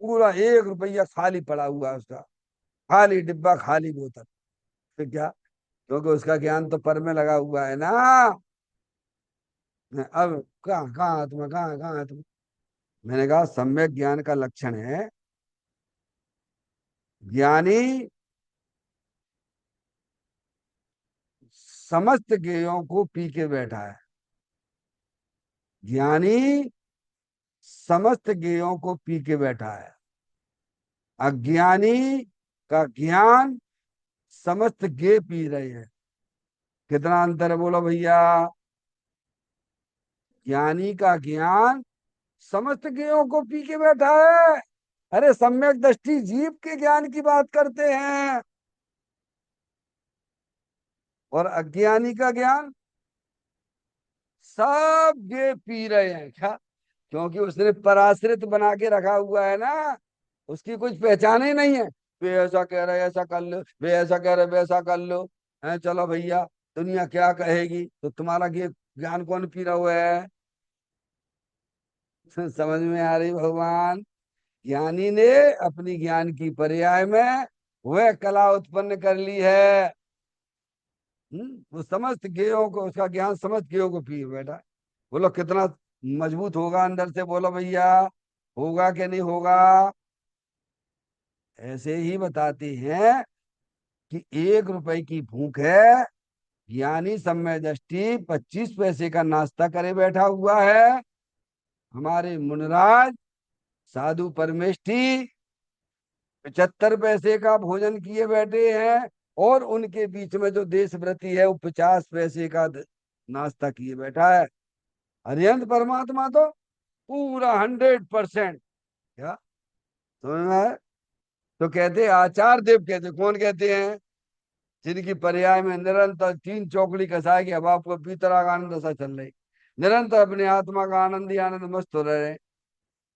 पूरा 1 रुपया खाली पड़ा हुआ है उसका, खाली डिब्बा खाली बोतल। फिर क्या, क्योंकि उसका ज्ञान तो पर में लगा हुआ है ना। अब कहाँ कहाँ आत्मा, कहाँ कहाँ आत्मा। मैंने कहा सम्यक ज्ञान का लक्षण है ज्ञानी समस्त गेयों को पी के बैठा है। ज्ञानी समस्त गेयों को पी के बैठा है। अज्ञानी का ज्ञान समस्त गे पी रहे हैं। कितना अंतर है बोलो भैया। ज्ञानी का ज्ञान समस्त गेयों को पी के बैठा है। अरे सम्यक दृष्टि जीव के ज्ञान की बात करते हैं, और अज्ञानी का ज्ञान सब गे पी रहे हैं। क्या? क्योंकि उसने पराश्रित बना के रखा हुआ है ना, उसकी कुछ पहचान ही नहीं है। वे ऐसा कह रहे ऐसा कर लो, वे ऐसा कह रहे वैसा कर लो। है चलो भैया, दुनिया क्या कहेगी, तो तुम्हारा ये ज्ञान कौन पी रहा हुआ है? समझ में आ रही भगवान? ज्ञानी ने अपनी ज्ञान की पर्याय में वह कला उत्पन्न कर ली है। वो समस्त गेयों को, उसका ज्ञान समस्त गेयों को पी बैठा। बोलो कितना मजबूत होगा अंदर से, बोलो भैया। होगा कि नहीं होगा? ऐसे ही बताते हैं कि 1 रुपए की भूख है, ज्ञानी समय दृष्टि 25 पैसे का नाश्ता करे बैठा हुआ है। हमारे मुनराज साधु परमेष्ठी 75 पैसे का भोजन किए बैठे हैं, और उनके बीच में जो देशव्रती है वो 50 पैसे का नाश्ता किए बैठा है। अरिहंत परमात्मा तो पूरा 100%। क्या समझ में आया? तो कहते आचार देव, कहते कौन कहते हैं? जिनकी पर्याय में निरंतर 3 चौकड़ी कसाय की हवा को पीतराग आनंद दशा चल रही, निरंतर अपने आत्मा का आनंद ही आनंद मस्त हो रहे हैं।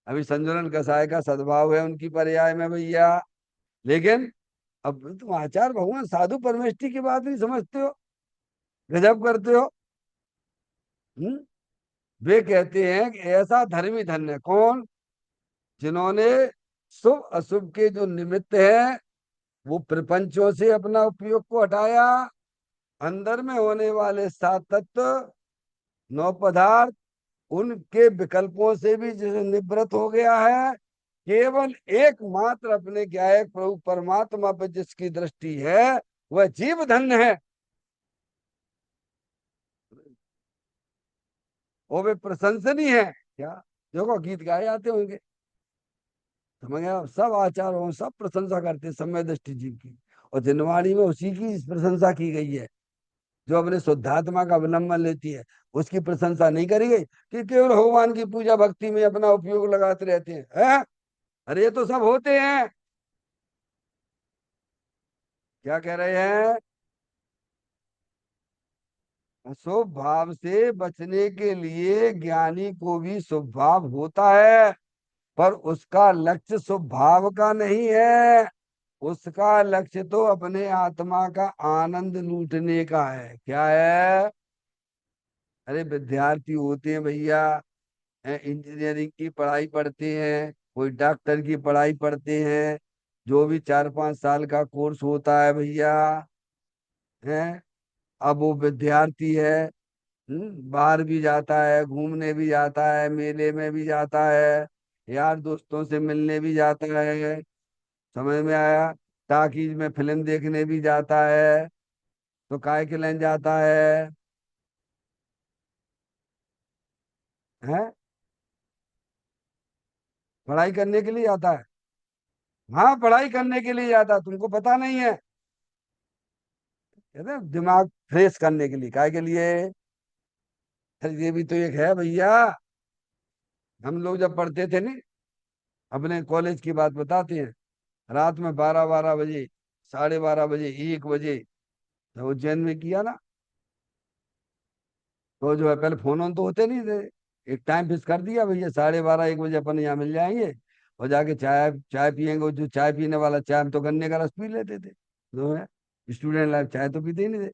अभी संजुलन कसाय का सद्भाव है उनकी पर्याय में भैया। लेकिन अब तुम आचार भगवान साधु परमेष्टि की बात नहीं समझते हो, गजब करते हो। हम्म वे कहते हैं कि ऐसा धर्मी धन्य कौन, जिन्होंने शुभ अशुभ के जो निमित्त है वो प्रपंचों से अपना उपयोग को हटाया, अंदर में होने वाले 7 तत्व 9 पदार्थ उनके विकल्पों से भी जैसे निवृत्त हो गया है। केवल एकमात्र अपने ज्ञायक प्रभु परमात्मा पर जिसकी दृष्टि है वह जीव धन्य है। वो वे प्रशंसनीय है। क्या? देखो गीत गाए जाते होंगे, समझ गए आप? सब आचारों में सब प्रशंसा करते हैं समय दृष्टि जीव की, और जिनवाणी में उसी की प्रशंसा की गई है। जो अपने शुद्धात्मा का अवलंबन लेती है उसकी प्रशंसा नहीं करी गई कि केवल भगवान की पूजा भक्ति में अपना उपयोग लगाते रहते हैं, है? अरे ये तो सब होते हैं। क्या कह रहे हैं? शुभ भाव से बचने के लिए ज्ञानी को भी शुभ भाव होता है, पर उसका लक्ष्य शुभ भाव का नहीं है। उसका लक्ष्य तो अपने आत्मा का आनंद लूटने का है। क्या है? अरे विद्यार्थी होते हैं भैया, इंजीनियरिंग की पढ़ाई पढ़ते हैं, कोई डॉक्टर की पढ़ाई पढ़ते हैं, जो भी 4-5 साल का कोर्स होता है भैया, है। अब वो विद्यार्थी है, बाहर भी जाता है, घूमने भी जाता है, मेले में भी जाता है, यार दोस्तों से मिलने भी जाता है, समझ में आया? टाकीज में फिल्म देखने भी जाता है। तो काय के लिए जाता है? हैं? पढ़ाई करने के लिए जाता है। हाँ पढ़ाई करने के लिए जाता है, तुमको पता नहीं है? कहते हैं दिमाग फ्रेश करने के लिए, काय के लिए? अरे ये भी तो एक है भैया। हम लोग जब पढ़ते थे नहीं, अपने कॉलेज की बात बताते हैं, रात में 12-12 बजे, 12:30 बजे, 1 बजे जब उज्जैन में किया ना, तो जो है पहले फोन ऑन तो होते नहीं थे, एक टाइम फिक्स कर दिया भैया 12:30-1 बजे अपन यहाँ मिल जाएंगे, और जाके चाय चाय पियेंगे। और जो चाय पीने वाला, चाय हम तो गन्ने का रस पी लेते थे, जो है स्टूडेंट लाइफ, चाय तो पीते ही नहीं थे।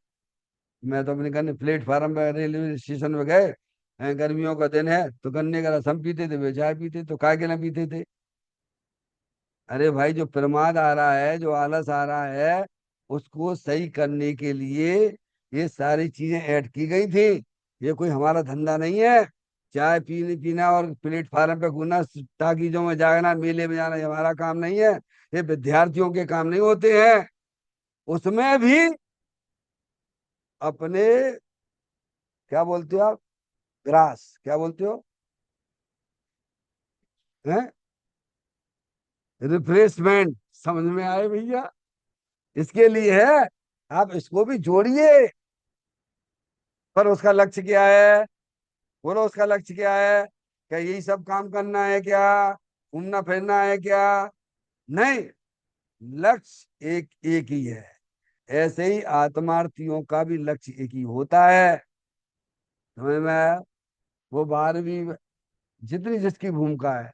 मैं तो अपने गन्ने प्लेटफार्म पे रेलवे स्टेशन पे गए, गर्मियों का दिन है तो गन्ने का रस हम पीते थे, वे चाय पीते, तो काय के ना पीते थे? अरे भाई जो प्रमाद आ रहा है, जो आलस आ रहा है, उसको सही करने के लिए ये सारी चीजें ऐड की गई थी। ये कोई हमारा धंधा नहीं है। चाय पीने पीना और प्लेटफार्म पे घूमना, टाकीजों में जाना, मेले में जाना, ये हमारा काम नहीं है। ये विद्यार्थियों के काम नहीं होते हैं। उसमें भी अपने, क्या बोलते हो आप, ग्रास, क्या बोलते हो, हैं, रिफ्रेशमेंट, समझ में आए भैया, इसके लिए है। आप इसको भी जोड़िए। पर उसका लक्ष्य क्या है, बोलो उसका लक्ष्य क्या है? क्या यही सब काम करना है क्या? घूमना फिरना है क्या? नहीं, लक्ष्य एक एक ही है। ऐसे ही आत्मार्थियों का भी लक्ष्य एक ही होता है। समझ में आया? वो बाहर भी जितनी जिसकी भूमिका है,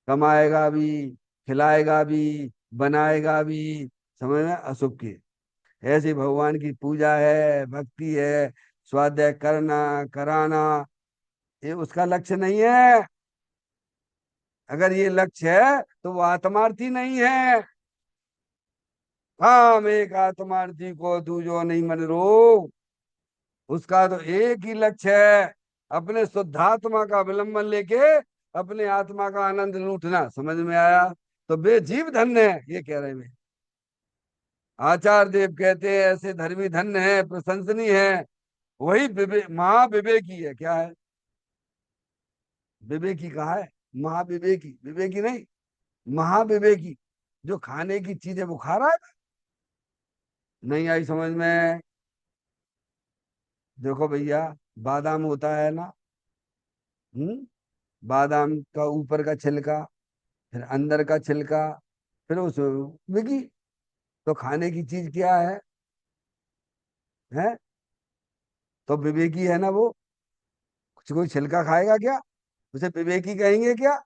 कमाएगा भी, खिलाएगा भी, बनाएगा भी, समझ में, अशुभ की। ऐसी भगवान की पूजा है, भक्ति है, स्वाध्याय करना, कराना, ये उसका लक्ष्य नहीं है। अगर ये लक्ष्य है तो वो आत्मार्थी नहीं है। हम एक आत्मार्थी को दूजो नहीं मन रोग, उसका तो एक ही लक्ष्य है, अपने शुद्धात्मा का अवलंबन लेके अपने आत्मा का आनंद लूटना। समझ में आया? तो वे जीव धन्य है, ये कह रहे हैं वे। आचार्य देव कहते हैं ऐसे धर्मी धन्य है, प्रशंसनीय है, वही महाविवेकी है। क्या है? विवेकी कहा है? महाविवेकी, विवेकी नहीं, महाविवेकी। जो खाने की चीजें वो खा रहा है। नहीं आई समझ में? देखो भैया, बादाम होता है ना, बादाम का ऊपर का छिलका, फिर अंदर का छिलका, फिर उस विकी, तो खाने की चीज क्या है? तो विवेकी है ना वो। कुछ कोई छिलका खाएगा क्या? उसे विवेकी कहेंगे क्या?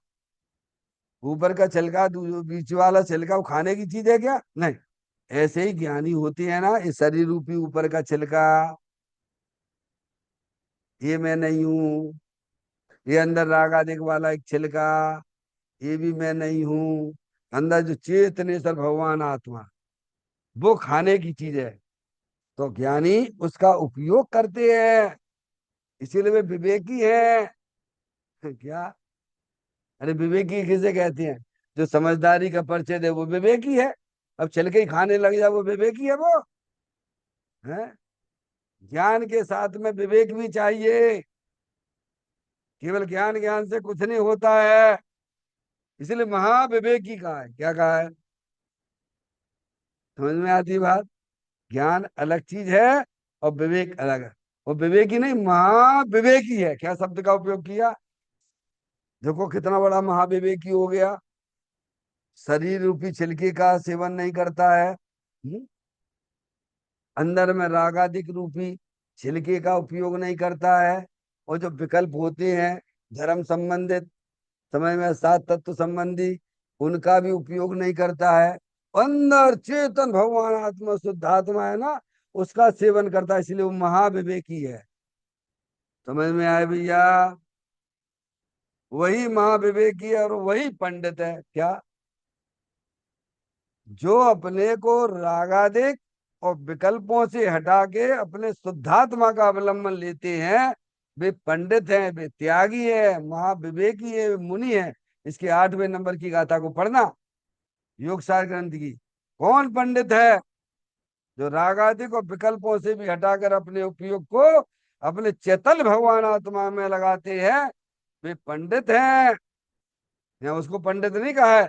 ऊपर का छिलका, बीच वाला छिलका, वो खाने की चीज है क्या? नहीं। ऐसे ही ज्ञानी होती है ना, इस शरीर रूपी ऊपर का छिलका, ये मैं नहीं हूँ। ये अंदर राग आदि वाला एक छिलका, ये भी मैं नहीं हूँ। अंदर जो चेतनेश्वर भगवान आत्मा, वो खाने की चीज है। तो ज्ञानी उसका उपयोग करते हैं, इसीलिए वे विवेकी है। क्या? अरे विवेकी किसे कहते हैं? जो समझदारी का परिचय दे वो विवेकी है। अब चल के ही खाने लग जाए वो विवेकी है वो? है? ज्ञान के साथ में विवेक भी चाहिए। केवल ज्ञान ज्ञान से कुछ नहीं होता है। इसलिए महाविवेकी कहा है। क्या कहा है? समझ में आती है बात? ज्ञान अलग चीज है और विवेक अलग है। वो विवेकी नहीं, महाविवेकी है। क्या शब्द का उपयोग किया? देखो कितना बड़ा महाविवेकी हो गया। शरीर रूपी छिलके का सेवन नहीं करता है। अंदर में रागादिक रूपी छिलके का उपयोग नहीं करता है। और जो विकल्प होते हैं धर्म संबंधित, समय में सात तत्व संबंधी, उनका भी उपयोग नहीं करता है। अंदर चेतन भगवान आत्मा शुद्ध आत्मा है ना, उसका सेवन करता है, इसलिए वो महाविवेकी है। समझ में आए भैया? वही महाविवेकी है और वही पंडित है। क्या? जो अपने को रागादिक और विकल्पों से हटा के अपने शुद्धात्मा का अवलंबन लेते हैं, वे पंडित हैं, वे त्यागी है, महाविवेकी है, वे मुनि है। इसके 8वें नंबर की गाथा को पढ़ना, योग सार ग्रंथ की। कौन पंडित है? जो रागादिक और विकल्पों से भी हटाकर अपने उपयोग को अपने चेतन भगवान आत्मा में लगाते हैं, वे पंडित हैं। यहाँ उसको पंडित नहीं कहा है।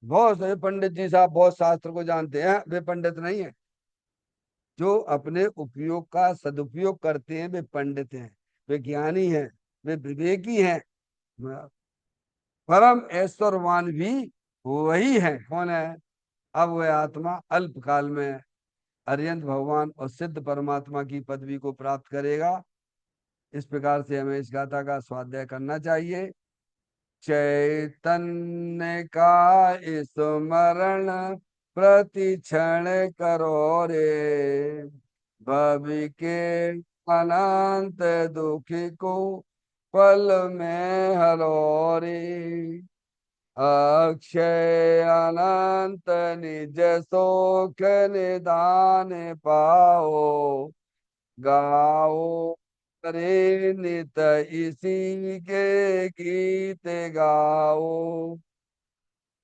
बहुत सारे पंडित जी साहब बहुत शास्त्र को जानते हैं, वे पंडित नहीं है। जो अपने उपयोग का सदुपयोग करते हैं वे पंडित हैं, वे ज्ञानी हैं, वे विवेकी हैं। परम ऐश्वर्यवान भी वही है। कौन है? अब वह आत्मा अल्पकाल में अरिहंत भगवान और सिद्ध परमात्मा की पदवी को प्राप्त करेगा। इस प्रकार से हमें इस गाथा का स्वाध्याय करना चाहिए। चैतन्य का स्मरण प्रति क्षण करो रे, भवि के अनंत दुख को पल में हरो रे। अक्षय अनंत निज सोख निदान पाओ, गाओ रे नित इसी के गीत गाओ।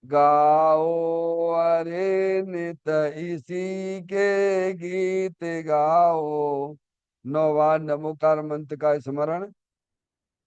गाओ अरे नित इसी के गीत गाओ। 9 बार नमोकार मंत्र का स्मरण